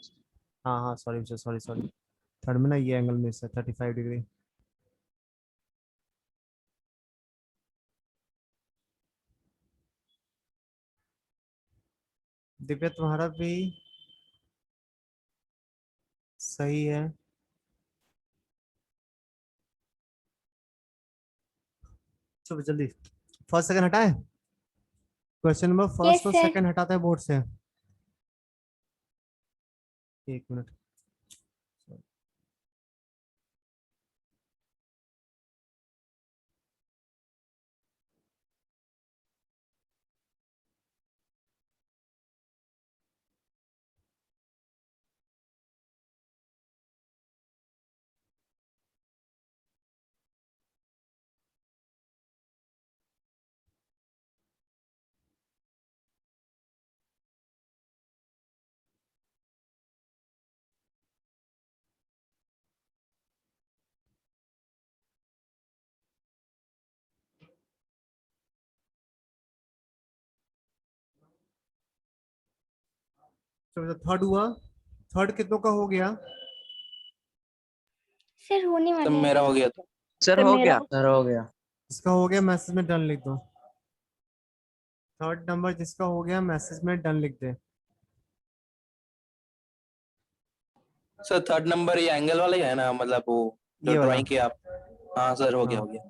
हाँ हाँ सॉरी सॉरी सॉरी, थर्ड में ना ये एंगल मिस है 35 डिग्री। दिव्या तुम्हारा भी सही है। चलो जल्दी, फर्स्ट सेकंड हटाए, क्वेश्चन नंबर Yes, फर्स्ट और sir. सेकंड हटाते हैं बोर्ड से। एक मिनट। चलो थर्ड हुआ, थर्ड कितनों का हो गया? सर होने तो वाला है। मेरा हो गया था। सर हो गया। सर हो गया। इसका हो गया, मैसेज में डन लिख दो। थर्ड नंबर जिसका हो गया मैसेज में डन लिख दे। सर थर्ड नंबर ये एंगल वाला ही है ना, मतलब वो जो ये वाला। ड्राइंग किया आप? हाँ सर, हो गया हाँ। हो गया।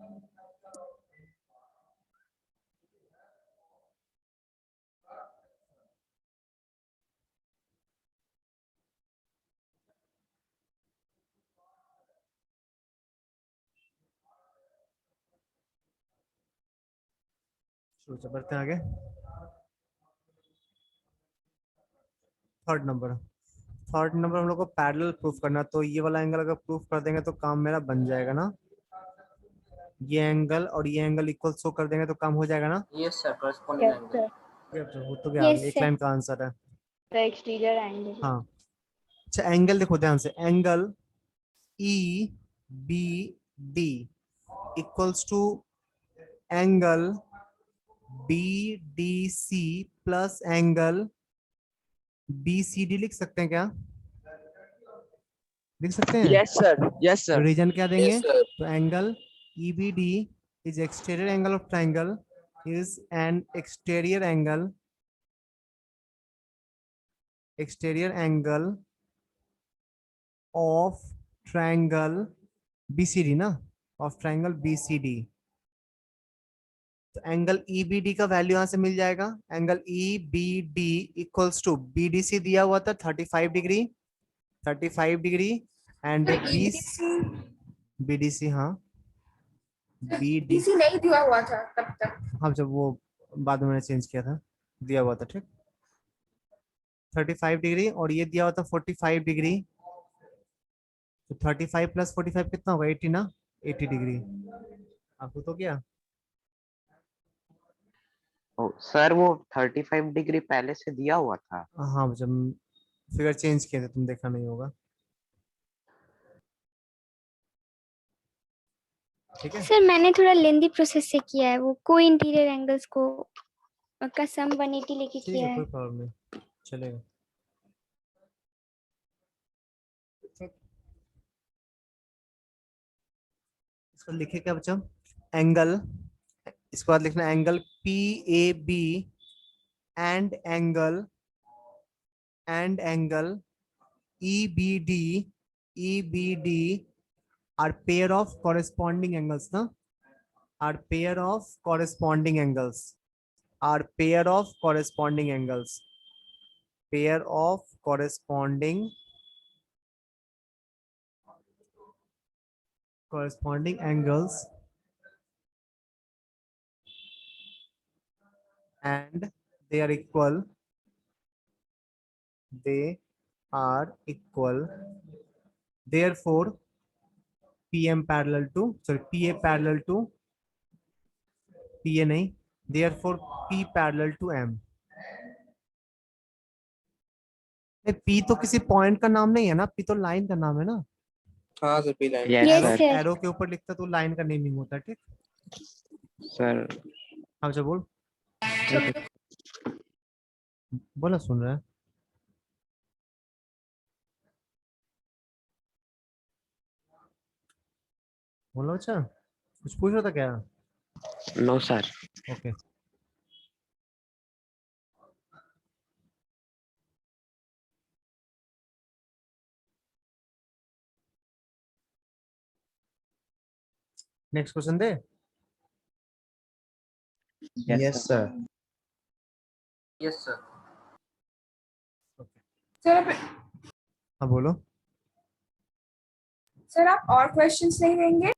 चलो बढ़ते हैं आगे। थर्ड नंबर, थर्ड नंबर हम लोग को पैरेलल प्रूफ करना, तो ये वाला एंगल अगर प्रूफ कर देंगे तो काम मेरा बन जाएगा ना। ये एंगल और ये एंगल इक्वल शो कर देंगे तो काम हो जाएगा ना। Yes sir, corresponding Yes, angle. sir. ये तो हो तो गया, Yes, एक sir. लाइन का आंसर है। The exterior angle. हाँ। अच्छा एंगल देखो ध्यान से, angle E B D equals to angle B D C plus angle B C D, लिख सकते हैं क्या? लिख सकते हैं। Yes sir, yes sir. Reason क्या देंगे? Yes sir. तो angle EBD is exterior angle of triangle is an exterior angle of triangle BCD ना, of triangle BCD। तो एंगल EBD का वैल्यू यहां से मिल जाएगा, angle EBD equals to BDC दिया हुआ था 35 डिग्री, 35 डिग्री एंड BDC, हाँ BD, BC नहीं दिया हुआ था तब तक। हाँ जब वो बाद में मैंने चेंज किया था, दिया हुआ था ठीक। 35 डिग्री और ये दिया हुआ था 45 डिग्री, तो 35 प्लस 45 कितना होगा? 80 ना, 80 डिग्री। आपको तो क्या? ओ, सर वो 35 डिग्री पहले से दिया हुआ था। हाँ जब फिगर चेंज किए थे तुम देखा नहीं होगा, ठीक है। सर मैंने थोड़ा लेंदी प्रोसेस से किया है, वो को इंटीरियर एंगल्स को का सम 180 लेके ठीक किया है है। कोई प्रॉब्लम नहीं, चलेगा। इसको लिखे क्या बच्चा? एंगल, इसके बाद लिखना angle PAB and angle EBD are pair of corresponding angles ना, are pair of corresponding angles, are pair of corresponding angles, pair of corresponding angles and they are equal, therefore PM parallel to, sorry PA parallel to, PA नहीं, therefore P parallel to M। P तो किसी point का नाम नहीं है ना, P तो line का नाम है ना। हाँ sir, P line. Yes Yes, sir. sir. Arrow के ऊपर लिखता तो लाइन का नेमिंग होता है, ठीक। सर हाँ अच्छा बोल, बोला सुन रहा है। बोलो अच्छा, कुछ पूछ रहा था क्या? No sir. Okay. Next question दे। Yes, sir. Yes sir. Sir हाँ बोलो। सर आप और क्वेश्चंस नहीं देंगे?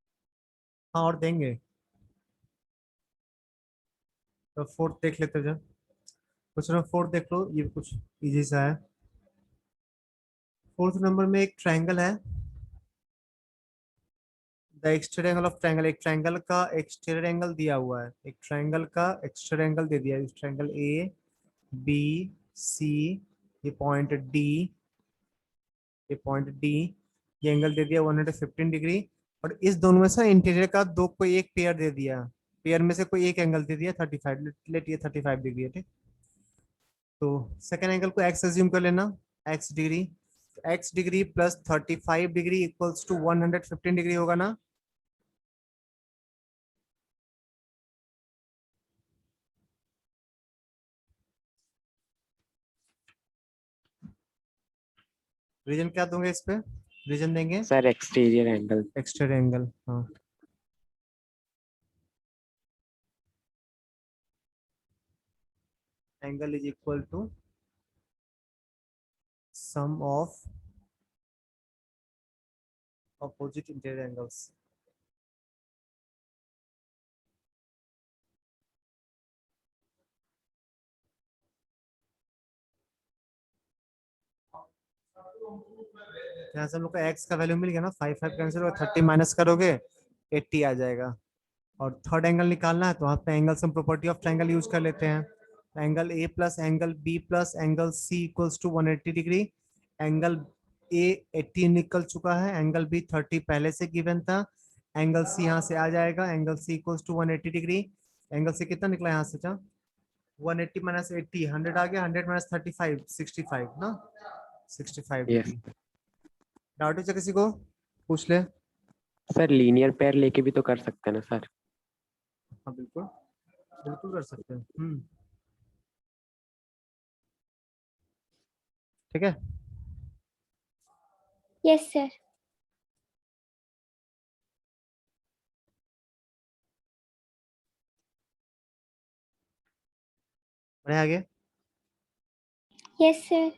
हाँ और देंगे। तो फोर्थ देख लेते हैं। क्वेश्चन नंबर 4 देख लो, ये कुछ इजी सा है। फोर्थ नंबर में एक ट्रायंगल है। The exterior angle of triangle, एक ट्रायंगल का एक्सटीरियर एंगल दिया हुआ है, एक ट्रायंगल का एक्सटीरियर एंगल दे दिया है। ट्रायंगल ए बी सी, ये पॉइंट डी, ये पॉइंट डी, ये एंगल दे दिया 115 डिग्री। और इस दोनों में से इंटीरियर का दो कोई एक पेयर दे दिया, पेयर में से कोई एक एंगल दे दिया 35, लेट ये 35 डिग्री है, ठीक। तो सेकेंड एंगल को एक्स एज्यूम कर लेना, x degree. X degree plus 35 degree equals to 115 degree होगा ना। रीजन क्या दोगे इस पे, रीजन देंगे Sir, exterior angle. Exterior angle. हाँ angle is equal to sum of opposite interior angles। यहाँ से हम लोग का x का वैल्यू मिल गया ना, 5 कैंसिल होगा, 30 माइनस करोगे 80 आ जाएगा। और थर्ड एंगल निकालना है तो वहाँ पे angle sum property of triangle use कर लेते हैं। Angle A plus angle B plus angle C equals to 180 degree. Angle A 80 निकल चुका है, एंगल बी 30 पहले से गिवन था, एंगल सी यहाँ से आ जाएगा, angle C equals to 180 degree. Angle C कितना निकला यहाँ से, 180 माइनस 80, 100 आ गया, 100 माइनस 35, 65 ना, 65 Yes. डिग्री। डाउट है किसी को, पूछ ले। सर लीनियर पेयर लेके भी तो कर सकते हैं ना सर। हाँ बिल्कुल, बिल्कुल कर सकते हैं। ठीक है। Yes sir. बढ़े आगे। Yes sir.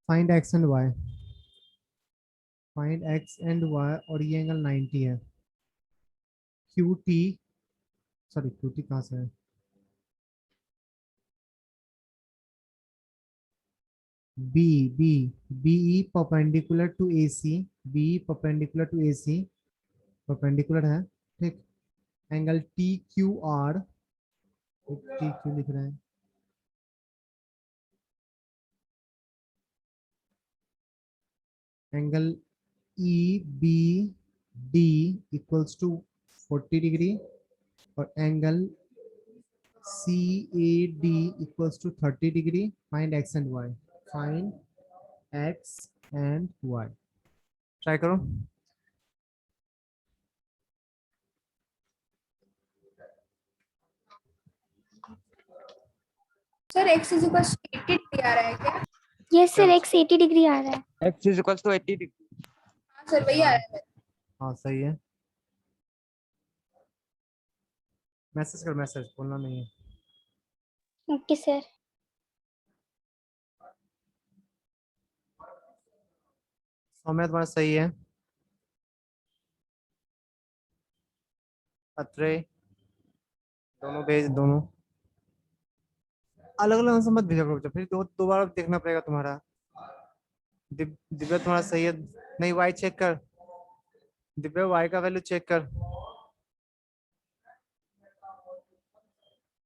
Find x and y, find x and y, और ये एंगल 90 है। Q T, sorry Q T कहाँ से है, B B BE perpendicular to A C, B perpendicular to A C, perpendicular है, ठीक। Angle T Q R, T Q लिख रहे हैं, angle E B D equals to 40 degree, और angle C A D equals to 30 degree. Find x and y, find x and y. Try करो। Sir x is equal 80 degree आ रहा है क्या? Yes sir, x 80 degree आ रहा है। x is equals to 80 degree. हाँ सर वही आ रहा है। हाँ सही है। मैसेज कर, मैसेज बोलना नहीं है। Okay sir. सौम्या तुम्हारा सही है। अत्रे दोनों भेज, दोनों अलग अलग आंसर मत भेजा करो, फिर दोबारा देखना पड़ेगा तुम्हारा। दिव्या तुम्हारा सही है। नहीं, वाई चेक कर दिव्या, वाई का वैल्यू चेक कर।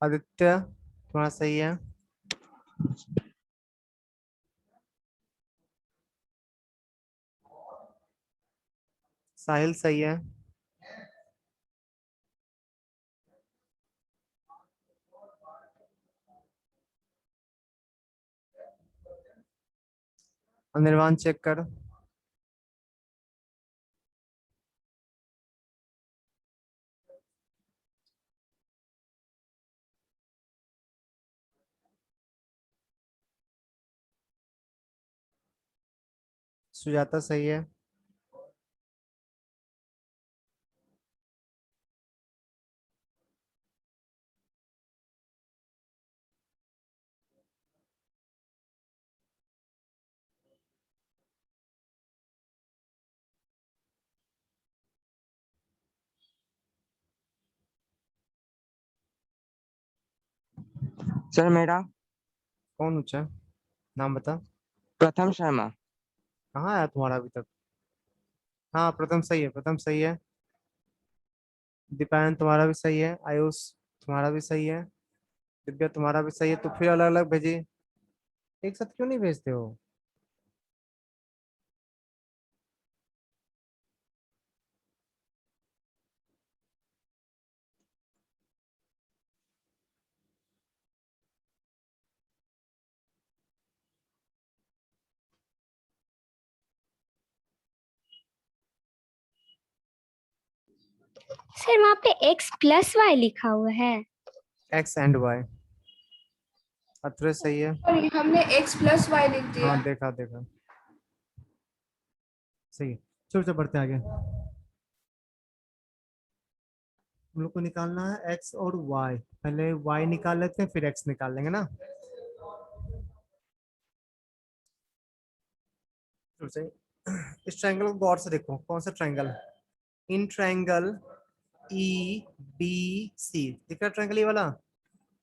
आदित्य तुम्हारा सही है। साहिल सही है। अनिर्वाण चेक कर। सुजाता सही है। सर मेरा कौन ऊंचा? नाम बता। प्रथम शर्मा। कहाँ आया तुम्हारा अभी तक? हाँ, प्रथम सही है, प्रथम सही है। दीपायन तुम्हारा भी सही है। आयुष तुम्हारा भी सही है। दिव्या तुम्हारा भी सही है। तो फिर अलग अलग भेजी, एक साथ क्यों नहीं भेजते हो? सर वहाँ पे x+y लिखा हुआ है। X and Y. अत्रे सही है। और हमने x+y लिख दिया। हाँ, देखा देखा, सही है। चलो चलो बढ़ते आगे। हम लोग को निकालना है एक्स और वाई। पहले वाई निकाल लेते हैं, फिर एक्स निकाल लेंगे ना। चलो सही। इस ट्रायंगल को गौर से देखो, कौन सा triangle? In triangle E B C दिख रहा है, ट्रायंगल ये वाला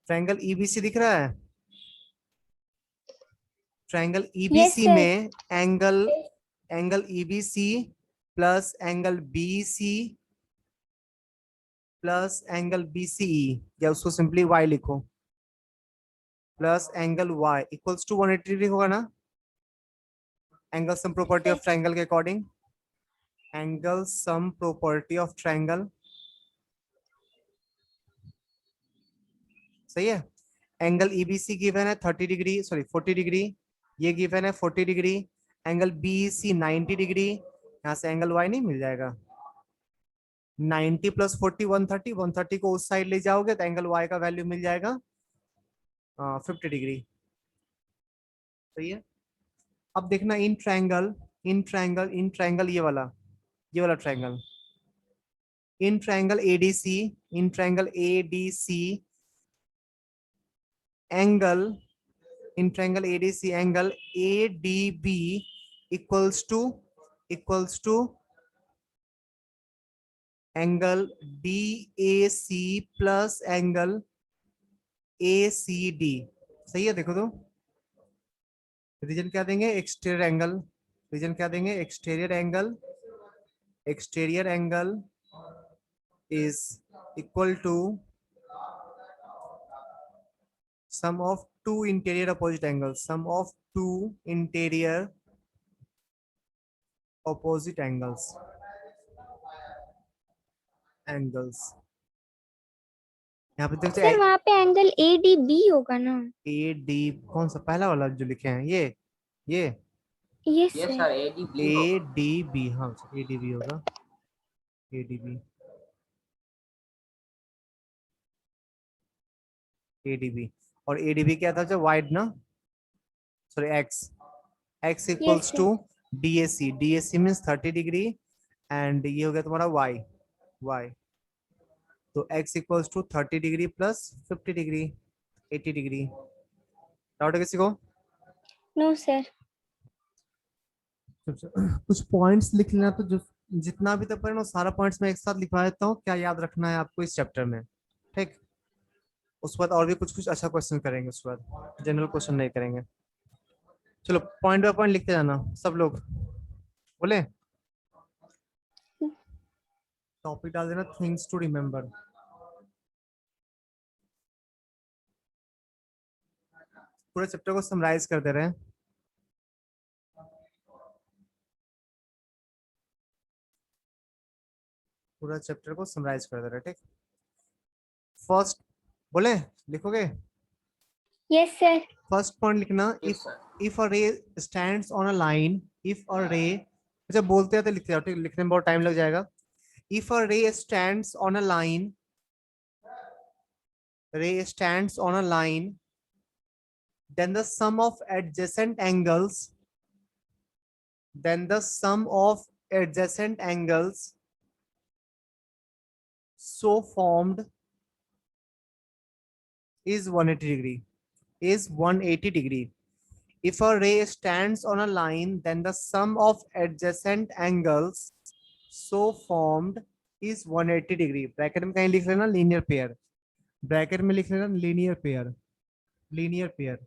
ट्रायंगल ईबीसी दिख रहा है। Triangle yes EBC sir. में angle EBC plus angle BC plus angle BCE, या उसको सिंपली वाई लिखो, plus angle y equals to 180 degree होगा ना। Angle sum property of triangle के according, angle sum property of triangle, सही है। Angle EBC given है 30 डिग्री, सॉरी 40 डिग्री, ये गिवन है 40 डिग्री। एंगल बीसी 90 डिग्री, यहाँ से एंगल वाई नहीं मिल जाएगा। 90 प्लस 40 130, 130 को उस साइड ले जाओगे तो एंगल वाई का वैल्यू मिल जाएगा 50 डिग्री, सही है। अब देखना इन ट्रायंगल ये वाला triangle, in triangle ADC, in triangle ADC angle, in triangle ADC angle ADB equals to angle DAC plus angle ACD, सही है। देखो तो रीजन क्या देंगे? Exterior angle. रीजन क्या देंगे? Exterior angle. Exterior angle is equal to sum of two interior opposite angles, sum of two interior opposite angles, यहाँ पे देखते सर वहाँ पे एंगल ADB होगा ना। ए डी, कौन सा पहला वाला जो लिखे हैं? ये yes yes sir. Sir ADB A D B, हाँ ए डी बी होगा, A D B, A D B. और ए डी बी क्या था? जो वाइड ना, sorry x, x yes equals sir. To DAC, DAC means 30 degree, and ये हो गया तुम्हारा वाई, वाई तो x equals to 30 degree plus 50 degree 80 degree. Doubt है किसी को? No, sir. कुछ पॉइंट्स लिख लेना, तो जो जितना भी तक पढ़े सारा पॉइंट्स मैं एक साथ लिखवा देता हूँ, क्या याद रखना है आपको इस चैप्टर में, ठीक। उसके बाद और भी कुछ कुछ अच्छा क्वेश्चन करेंगे, उसके बाद जनरल क्वेश्चन नहीं करेंगे। चलो पॉइंट बाय पॉइंट लिखते जाना सब लोग, बोले टॉपिक डाल देना थिंग्स टू रिमेम्बर। पूरे चैप्टर को समराइज कर दे रहे हैं। पूरा चैप्टर को समराइज कर दे रहे हैं, ठीक। फर्स्ट बोले लिखोगे? Yes, sir. फर्स्ट पॉइंट लिखना, Yes, sir. if a ray stands on a line, if a ray, जब बोलते हैं तो लिखते जाओ, ठीक, लिखने में बहुत टाइम लग जाएगा। if a ray stands on a line, ray stands on a line, then the sum of adjacent angles, then the sum of adjacent angles so formed is 180 degree, is 180 degree. If a ray stands on a line, then the sum of adjacent angles so formed is 180 degree. Bracket में कहीं लिख लेना linear pair, bracket में लिख लेना linear pair, linear pair,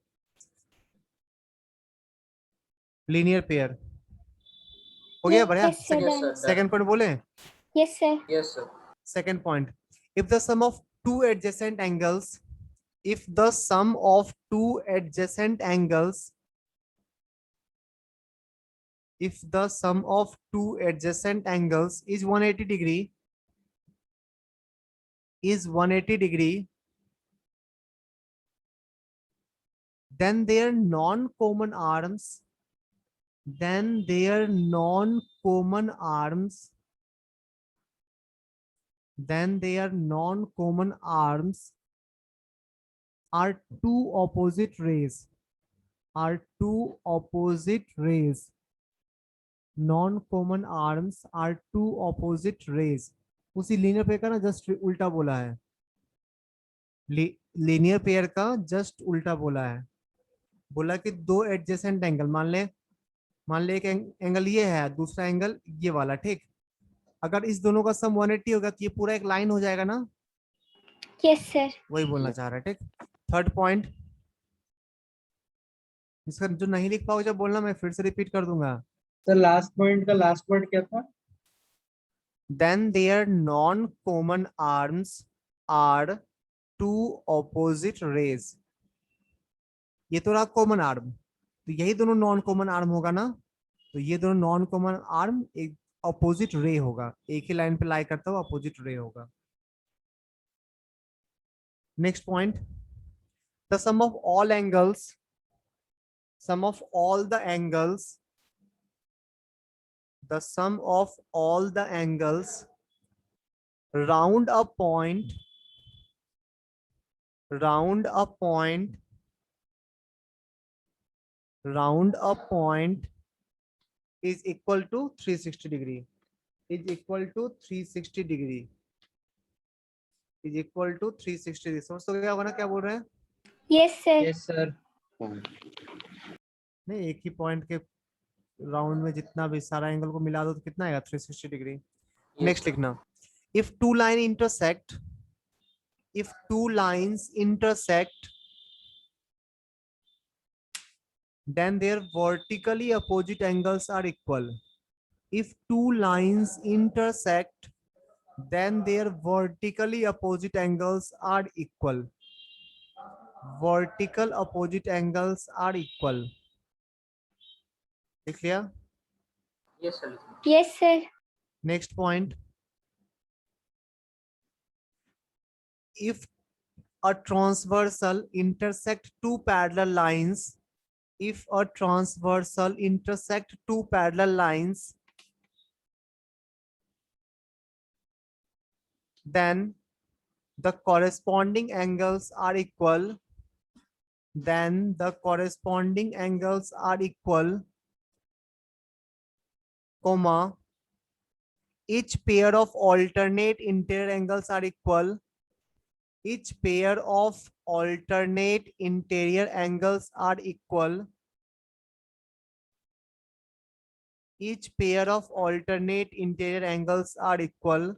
linear pair. हो गया बढ़िया। Yes, sir. Yes, sir. Done. Second point बोले? Yes, sir. Yes, sir. Second point, if the sum of two adjacent angles, if the sum of two adjacent angles, if the sum of two adjacent angles is 180 degree, is 180 degree, then their non-common arms, then their non-common arms, then their non-common arms are two opposite rays, are two opposite rays. Non-common arms are two opposite rays. उसी linear pair का ना just उल्टा बोला है, linear pair का just उल्टा बोला है। बोला कि दो एडजेसेंट एंगल, मान ले एक एंगल ये है, दूसरा एंगल ये वाला, ठीक। अगर इस दोनों का सम 180 होगा तो ये पूरा एक लाइन हो जाएगा ना, Yes, sir. वही बोलना चाह रहा है, ठीक। थर्ड पॉइंट, इसका जो नहीं लिख पाओ जब बोलना, मैं फिर से रिपीट कर दूंगा। सर लास्ट पॉइंट का लास्ट वर्ड क्या था? Then their non-common arms are two opposite rays. ये तो रहा कॉमन आर्म, तो यही दोनों नॉन कॉमन आर्म होगा ना, तो ये दोनों नॉन कॉमन आर्म एक अपोजिट रे होगा, एक ही लाइन पे लाई करता हुआ अपोजिट रे होगा। Next point, the sum of all angles, sum of all the angles, the sum of all the angles round a point, round a point, round a point is equal to 360 degree, is equal to 360 degree, is equal to 360 degree। समझ तो क्या होगा ना क्या बोल रहे हैं? Yes, sir. Yes sir. नहीं, एक ही पॉइंट के राउंड में जितना भी सारा एंगल को मिला दो तो कितना आएगा? 360 डिग्री। नेक्स्ट लिखना, if two line intersect, if two lines intersect, then their vertically opposite angles are equal. If two lines intersect, then their vertically opposite angles are equal. Vertical opposite angles are equal. लिख लिया? Yes, sir. Yes, sir. Next point, if a transversal intersect two parallel lines, if a transversal intersect two parallel lines, then the corresponding angles are equal, then the corresponding angles are equal, comma, each pair of alternate interior angles are equal. Each pair of alternate interior angles are equal. Each pair of alternate interior angles are equal.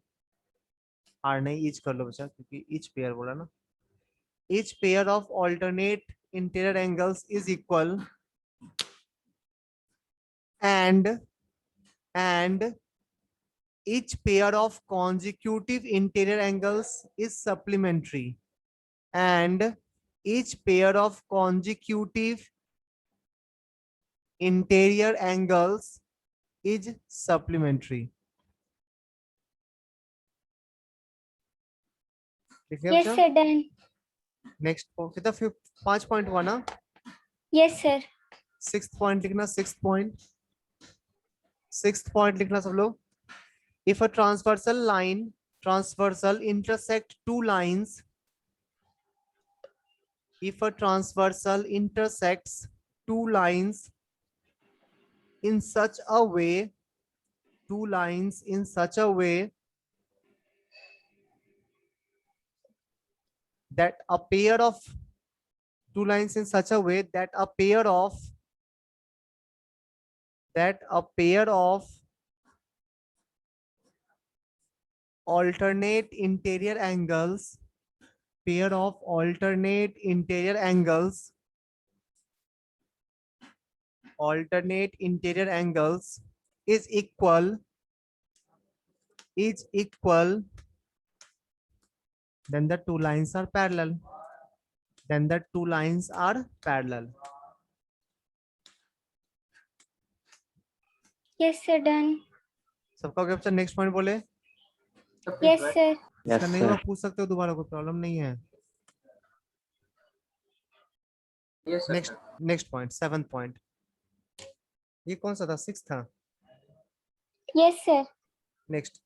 Are नहीं each कर लो बच्चा क्योंकि each pair बोला ना. Each pair of alternate interior angles is equal and each pair of consecutive interior angles is supplementary and each pair of consecutive interior angles is supplementary. Yes, sir. Done. Next कितना 5.1 ना. Yes, sir. 6th point लिखना. 6th point लिखना सब लोग. If a transversal intersect two lines, if a transversal intersects two lines in such a way, that a pair of two lines in such a way that a pair of alternate interior angles is equal, then the two lines are parallel. Yes, sir. Done. सबका हो गया बच्चा. Next point बोले. Yes, sir. Yes, इसका नहीं हुआ sir. पूछ सकते हो दोबारा, कोई प्रॉब्लम नहीं है. Yes, sir. Next point 7th point. ये कौन सा था? 6 था. Yes, sir. Next,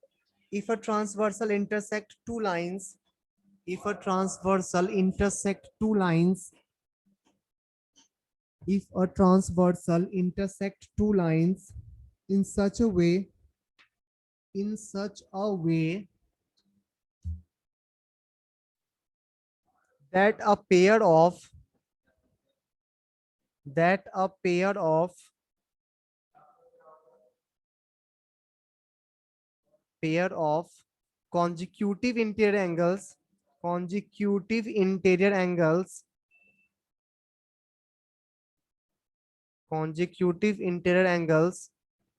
if a transversal intersect two lines, if a transversal intersect two lines in such a way that a pair of consecutive interior angles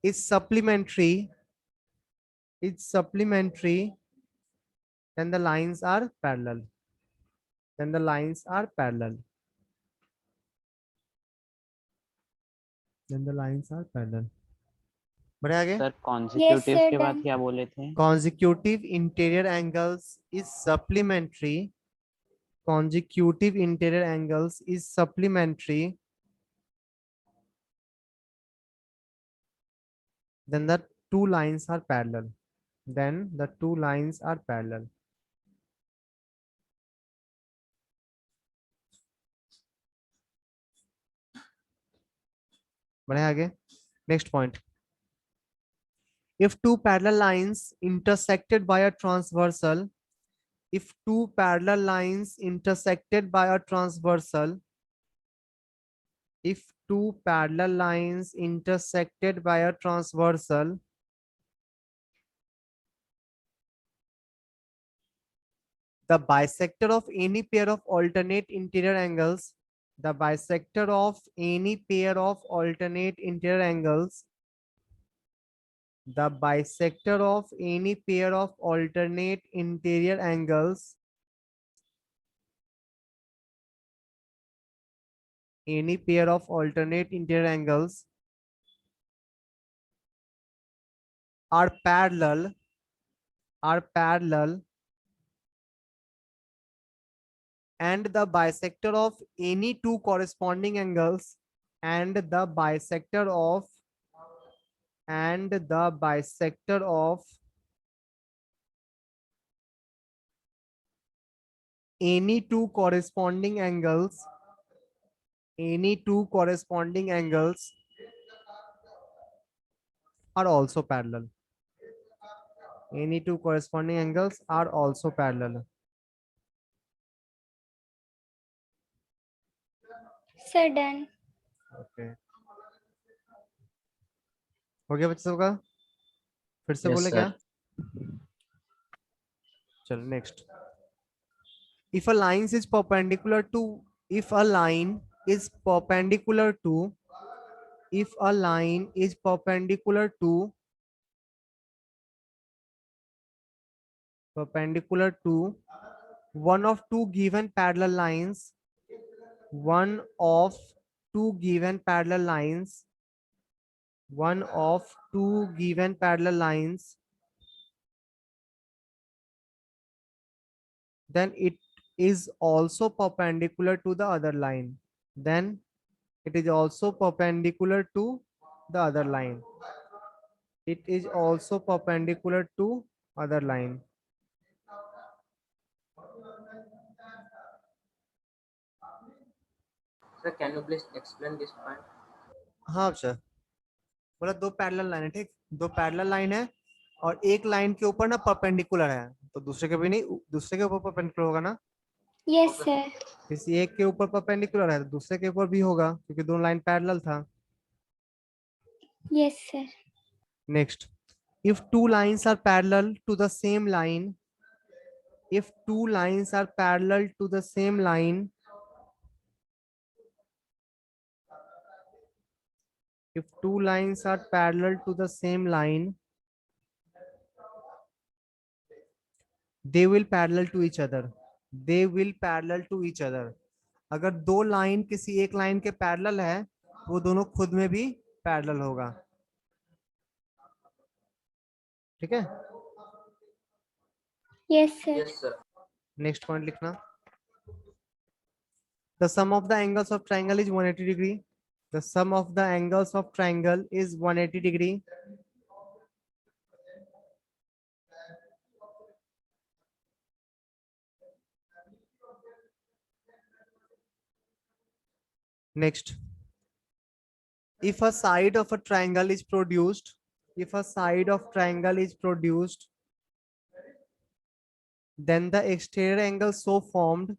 is supplementary, then the lines are parallel. बढ़े आगे. Sir consecutive sir, के बाद done. क्या बोले थे? Consecutive interior angles is supplementary. Then the two lines are parallel. बढ़े आगे. Next point. If two parallel lines intersected by a transversal, the bisector of any pair of alternate interior angles are parallel and the bisector of any two corresponding angles and the bisector of any two corresponding angles are also parallel. Any two corresponding angles are also parallel. Sir, done. Okay. हो गया बच्चों का? फिर से Yes, बोले sir. क्या? चलो next. If a line is perpendicular to, if a line is perpendicular to, if a line is perpendicular to one of two given parallel lines, one of two given parallel lines, one of two given parallel lines, then it is also perpendicular to the other line. Then it is also perpendicular to the other line. It is also perpendicular to other line. Sir, can you please explain this point? हाँ अच्छा, बोला दो parallel line है, ठीक, दो parallel line है और एक लाइन के ऊपर ना परपेंडिकुलर है, तो दूसरे के भी नहीं, दूसरे के ऊपर परपेंडिकुलर होगा ना, Yes, sir. किसी एक के ऊपर परपेंडिकुलर है तो दूसरे के ऊपर भी होगा क्योंकि दोनों लाइन पैरेलल था. Yes, sir. Next, if two lines are parallel to the same line, if two lines are parallel to the same line, if two lines are parallel to the same line, they will parallel to each other. They will parallel to each other. अगर दो line किसी एक line के parallel है, वो दोनों खुद में भी पैरेलल होगा. ठीक है? Yes, sir. Yes, sir. Next point लिखना. The sum of the angles of triangle is 180 degree. The sum of the angles of triangle is 180 degree. Next, if a side of a triangle is produced, if a side of triangle is produced, then the exterior angle so formed,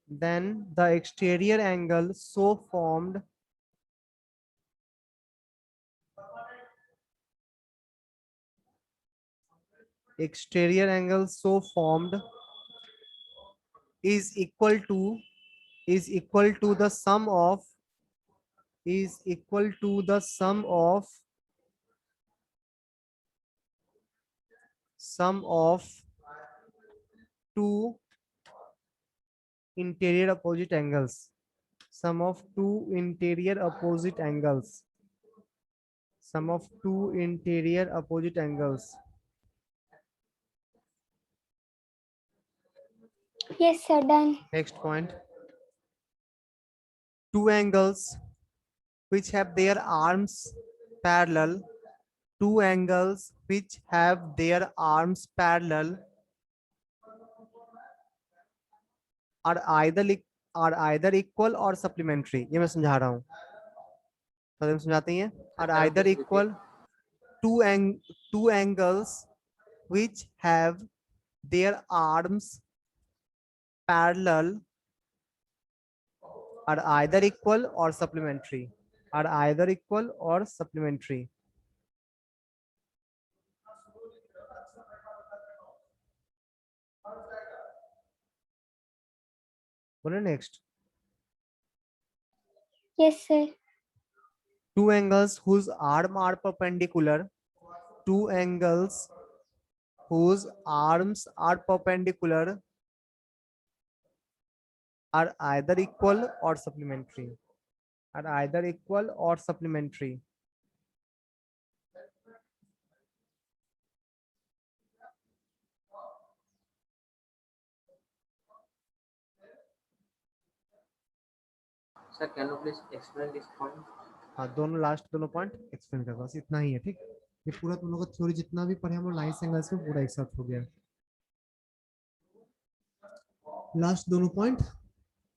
then the exterior angle so formed exterior angle so formed is equal to the sum of two interior opposite angles, sum of two interior opposite angles, sum of two interior opposite angles. Yes, sir. Done. Next point, two angles which have their arms parallel, two angles which have their arms parallel are either equal or supplementary. ये मैं समझा रहा हूँ, तो समझाते हैं. Are either equal, two angles which have their arms parallel are either equal or supplementary. Are either equal or supplementary. बोले next. Yes, sir. Two angles whose arms are perpendicular. Two angles whose arms are perpendicular are either equal or supplementary. Are either equal or supplementary. Sir, can you please explain this point? हाँ, दोनों last दोनों point explain कर, बस इतना ही है. ठीक, ये पूरा तुम लोग का थ्योरी जितना भी पढ़े हम लोग लाइन एंगल्स में पूरा एक साथ हो गया. लास्ट दोनों पॉइंट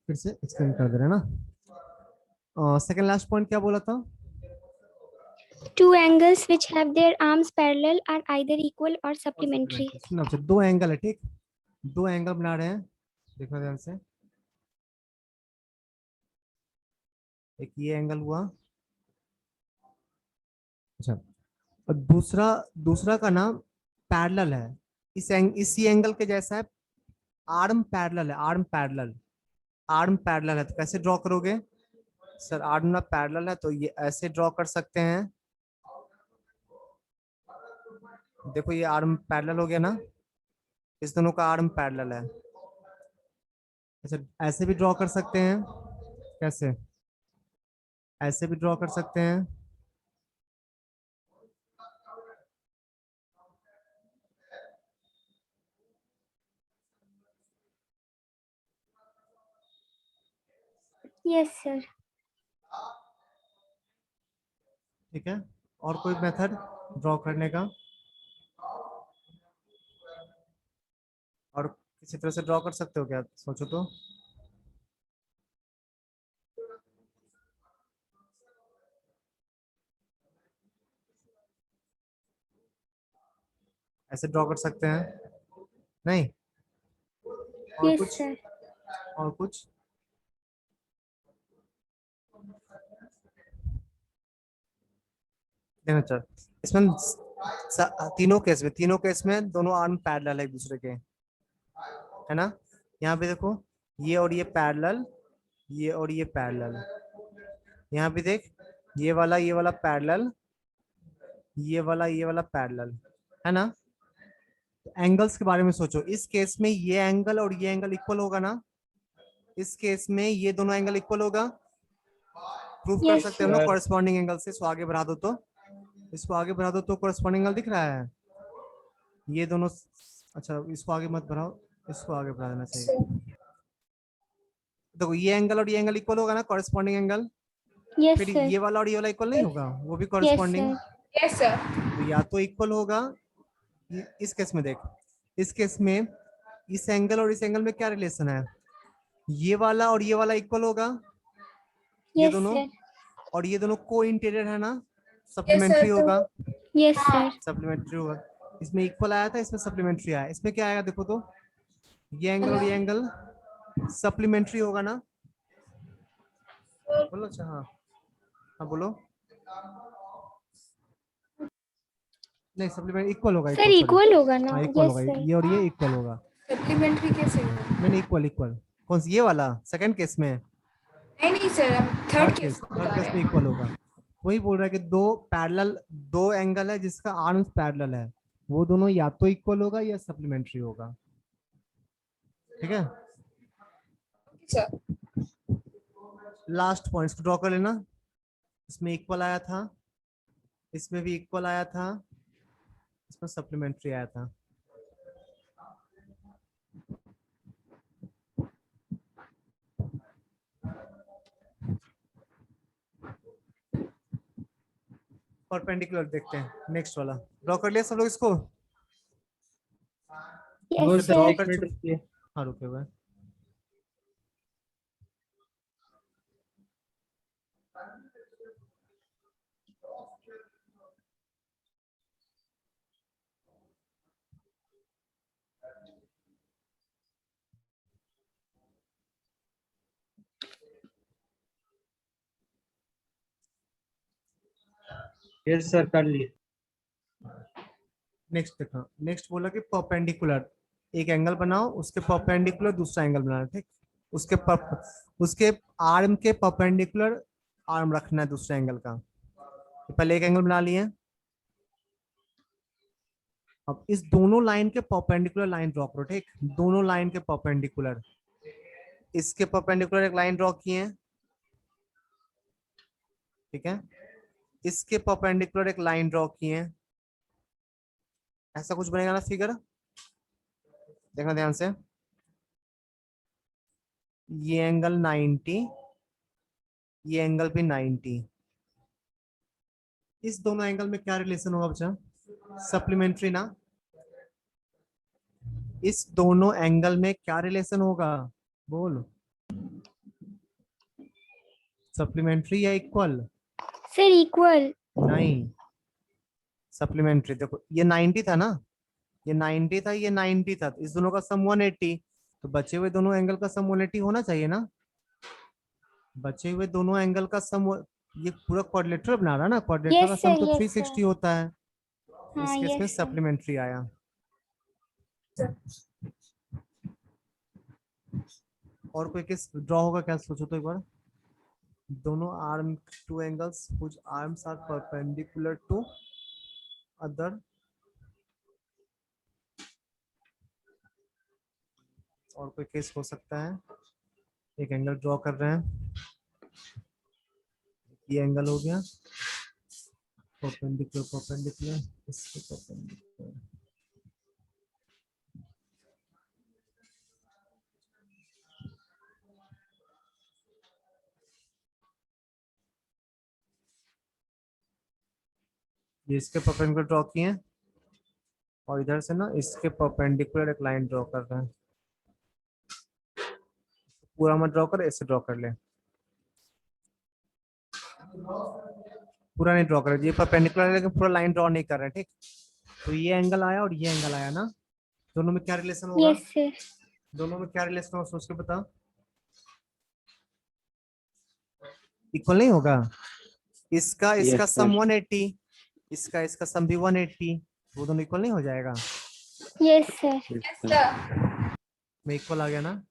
फिर से एक्सप्लेन कर दे रहे हैं ना. सेकंड लास्ट पॉइंट क्या बोला था? Two angles which have their arms parallel are either equal or supplementary. सुनो, अच्छा दो एंगल है, ठीक, दो एंगल बना रहे हैं, देखो ध्यान से, एक ये एंगल हुआ, अच्छा, और दूसरा दूसरा का नाम पैरेलल है, इसी एंगल के जैसा है, आर्म पैरेलल है, आर्म पैरेलल है, तो कैसे ड्रॉ करोगे सर? आर्म ना पैरेलल है तो ये ऐसे ड्रॉ कर सकते हैं, देखो ये आर्म पैरेलल हो गया ना, इस दोनों का आर्म पैरेलल है। अच्छा ऐसे भी ड्रॉ कर सकते हैं, कैसे? ऐसे भी ड्रॉ कर सकते हैं, Yes, sir. ठीक है, और कोई मेथड ड्रॉ करने का? और किसी तरह से ड्रॉ कर सकते हो क्या, सोचो तो। ऐसे ड्रॉ कर सकते हैं, नहीं? और Yes, कुछ, sir. और कुछ? देखना चाहिए इसमें तीनों केस में दोनों आर्म पैरेलल है एक दूसरे के, है ना? यहाँ पे देखो ये और ये पैरेलल, ये और ये पैरेलल, यहाँ पे देख ये वाला पैरेलल, ये वाला पैरेलल, है ना? एंगल्स के बारे में सोचो, इस केस में ये एंगल और ये एंगल इक्वल होगा ना, इस केस में ये दोनों एंगल इक्वल होगा, प्रूफ कर Yes, सकते हैं हम लोग sir. कॉरेस्पॉन्डिंग एंगल से। इसको आगे बढ़ा दो तो, इसको आगे बढ़ा दो तो कॉरेस्पॉन्डिंग एंगल दिख रहा है, ये दोनों, अच्छा इसको आगे मत बढ़ाओ, इसको आगे बढ़ा देना चाहिए। देखो ये एंगल और ये एंगल इक्वल होगा ना, कॉरेस्पॉन्डिंग एंगल, Yes, फिर sir. ये वाला और ये वाला इक्वल नहीं होगा, वो भी Yes, corresponding, sir. Yes, sir. तो या तो इक्वल होगा, इस केस में देख, इस केस में इस एंगल और इस एंगल में क्या रिलेशन है, ये वाला और ये वाला इक्वल होगा, ये Yes, दोनों, sir. और ये दोनों को इंटीरियर है ना, सप्लीमेंट्री तो- होगा, Yes, sir. सप्लीमेंट्री होगा, इसमें इक्वल आया था, इसमें सप्लीमेंट्री आया, इसमें क्या आएगा देखो तो, ये एंगल और ये एंगल सप्लीमेंट्री होगा ना, बोलो। अच्छा हाँ, हाँ बोलो, नहीं सप्लीमेंट इक्वल होगा, Sir, equal होगा ना? हाँ इक्वल Yes, होगा, sir. ये और ये इक्वल होगा, सप्लीमेंट्री कैसे होगा? नहीं इक्वल इक्वल, कौन सा ये वाला सेकंड केस में, नहीं सर, हम थर्ड केस थर्ड केस में इक्वल होगा, वही बोल रहा है कि दो एंगल है जिसका आर्म्स पैरेलल है, वो दोनों या तो इक्वल होगा या सप्लीमेंट्री होगा, ठीक है? सर। लास्ट पॉइंट्स को ड्रॉ कर लेना, इसमें इक्वल आया था, इसमें भी इक्वल आया था, इसमें सप्लीमेंट्री आया था, परपेंडिकुलर देखते हैं, नेक्स्ट वाला ड्रॉ कर लिया सब लोग इसको? Yes, वो sir. ड्रॉ एक कर मिनट चुके, रुकिए। हाँ रुके हुए, यस सर, कर लिए। नेक्स्ट देखो, नेक्स्ट बोला कि परपेंडिकुलर, एक एंगल बनाओ, उसके परपेंडिकुलर दूसरा एंगल बनाना, ठीक, उसके आर्म के परपेंडिकुलर आर्म रखना है दूसरे एंगल का, तो पहले एक एंगल बना लिए, अब इस दोनों लाइन के परपेंडिकुलर लाइन ड्रॉ करो, ठीक, दोनों लाइन के परपेंडिकुलर, इसके परपेंडिकुलर एक लाइन ड्रॉ किए हैं, ठीक है, इसके परपेंडिकुलर एक लाइन ड्रॉ किए हैं, ऐसा कुछ बनेगा ना फिगर, देखना ध्यान से, ये एंगल 90, ये एंगल भी 90, इस दोनों एंगल में क्या रिलेशन होगा बच्चा? सप्लीमेंट्री ना, इस दोनों एंगल में क्या रिलेशन होगा, बोल, सप्लीमेंट्री या इक्वल? Sir, equal. नहीं, सप्लीमेंट्री देखो ये 90 था ना, ये 90 था, ये 90 था, तो इस दोनों का सम 180, तो बचे हुए दोनों एंगल का सम 180 होना चाहिए ना। बचे हुए दोनों एंगल का सम, ये पूरा क्वाड्रिलेटरल बना रहा है ना, क्वाड्रिलेटरल Yes, का सम sir, तो yes, 360 sir. होता है। इस हाँ, केस में yes, sir. सप्लीमेंट्री आया। और कोई केस ड्रॉ होगा क्या, सोचो तो एक बार। दोनों arm, two angles whose arms are perpendicular to other, और कोई केस हो सकता है। एक एंगल ड्रॉ कर रहे हैं, ये एंगल हो गया परपेंडिकुलर, परपेंडिकुलर, इसके परपेंडिकुलर। ये इसके परपेंडिकुलर ड्रॉ किए हैं, और इधर से ना इसके परपेंडिकुलर एक लाइन ड्रॉ कर रहे हैं। पूरा मत ड्रॉ कर, ऐसे ड्रॉ कर ले, पूरा नहीं ड्रॉ कर, ये परपेंडिकुलर है लेकिन पूरा लाइन ड्रॉ नहीं कर रहे हैं, ठीक। तो ये एंगल आया और ये एंगल आया ना, दोनों में क्या रिलेशन होगा? Yes, sir. दोनों में क्या रिलेशन होगा, सोच के बता। इक्वल नहीं होगा, इसका इसका Yes, सम sir. 180, इसका सम भी 180, वो दोनों इक्वल नहीं हो जाएगा? Yes, sir. Yes, sir. में इक्वल आ गया ना,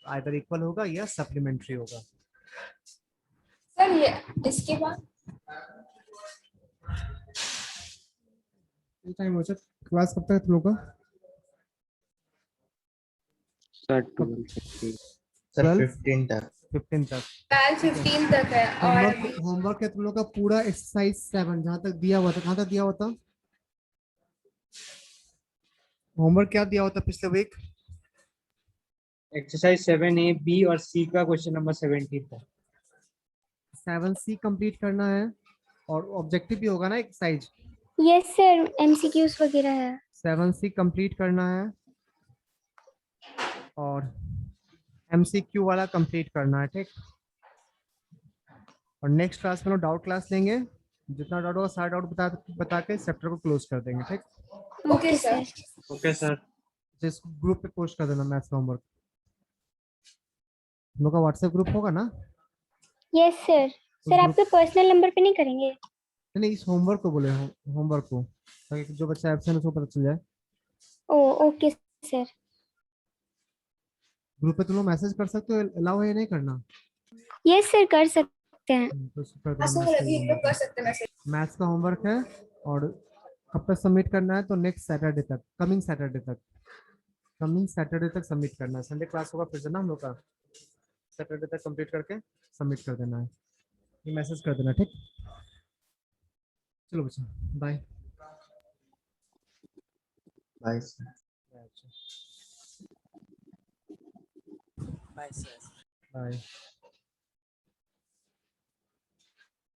आइदर इक्वल होगा या सप्लीमेंट्री होगा। सर ये इसके बाद टाइम हो चुका, क्लास कब तक है तुम लोग का? Sir, 12:50. सर 12? 15 तक 15 तक। कल 15 तक है और होमवर्क होमवर्क है तुम लोग का पूरा एक्सरसाइज 7 जहाँ तक दिया हुआ था, कहाँ तक दिया हुआ था होमवर्क, क्या दिया हुआ था पिछले वीक? एक्सरसाइज 7A B और C का क्वेश्चन नंबर 17 था। 7C कंप्लीट करना है, और ऑब्जेक्टिव भी होगा ना एक्सरसाइज। Yes, sir. MCQs वगैरह है. 7C कंप्लीट करना है, और MCQ वाला कंप्लीट करना है, ठीक। और नेक्स्ट क्लास में लोग डाउट क्लास लेंगे, जितना डाउट होगा सारा डाउट बता के चैप्टर को क्लोज कर देंगे, ठीक। Okay sir. Okay sir. जिस ग्रुप पे पोस्ट कर देना मैथ्स का होमवर्क, हम लोग का व्हाट्सएप ग्रुप होगा ना। Yes, sir. Sir, आपके पर्सनल नंबर पे नहीं करेंगे? नहीं, इस होमवर्क को बोले, होमवर्क को, ताकि जो बच्चा एब्सेंट है उसको पता चल जाए। Oh, okay, sir. ग्रुप पे तुम लोग मैसेज कर सकते हो, अलाउ है या नहीं करना? Yes, sir. कर सकते हैं. तो कर हाँ, देना सर अभी हम लोग कर सकते हैं मैसेज। मैथ्स का होमवर्क है, और कब तक सबमिट करना है, तो नेक्स्ट सैटरडे तक, कमिंग सैटरडे तक सबमिट करना है। संडे क्लास होगा फिर से ना हम लोग का, सैटरडे तक कंप्लीट करके सबमिट कर देना है, ये मैसेज कर देना, ठीक। चलो बच्चा, bye bye sir. Bye sir. Bye.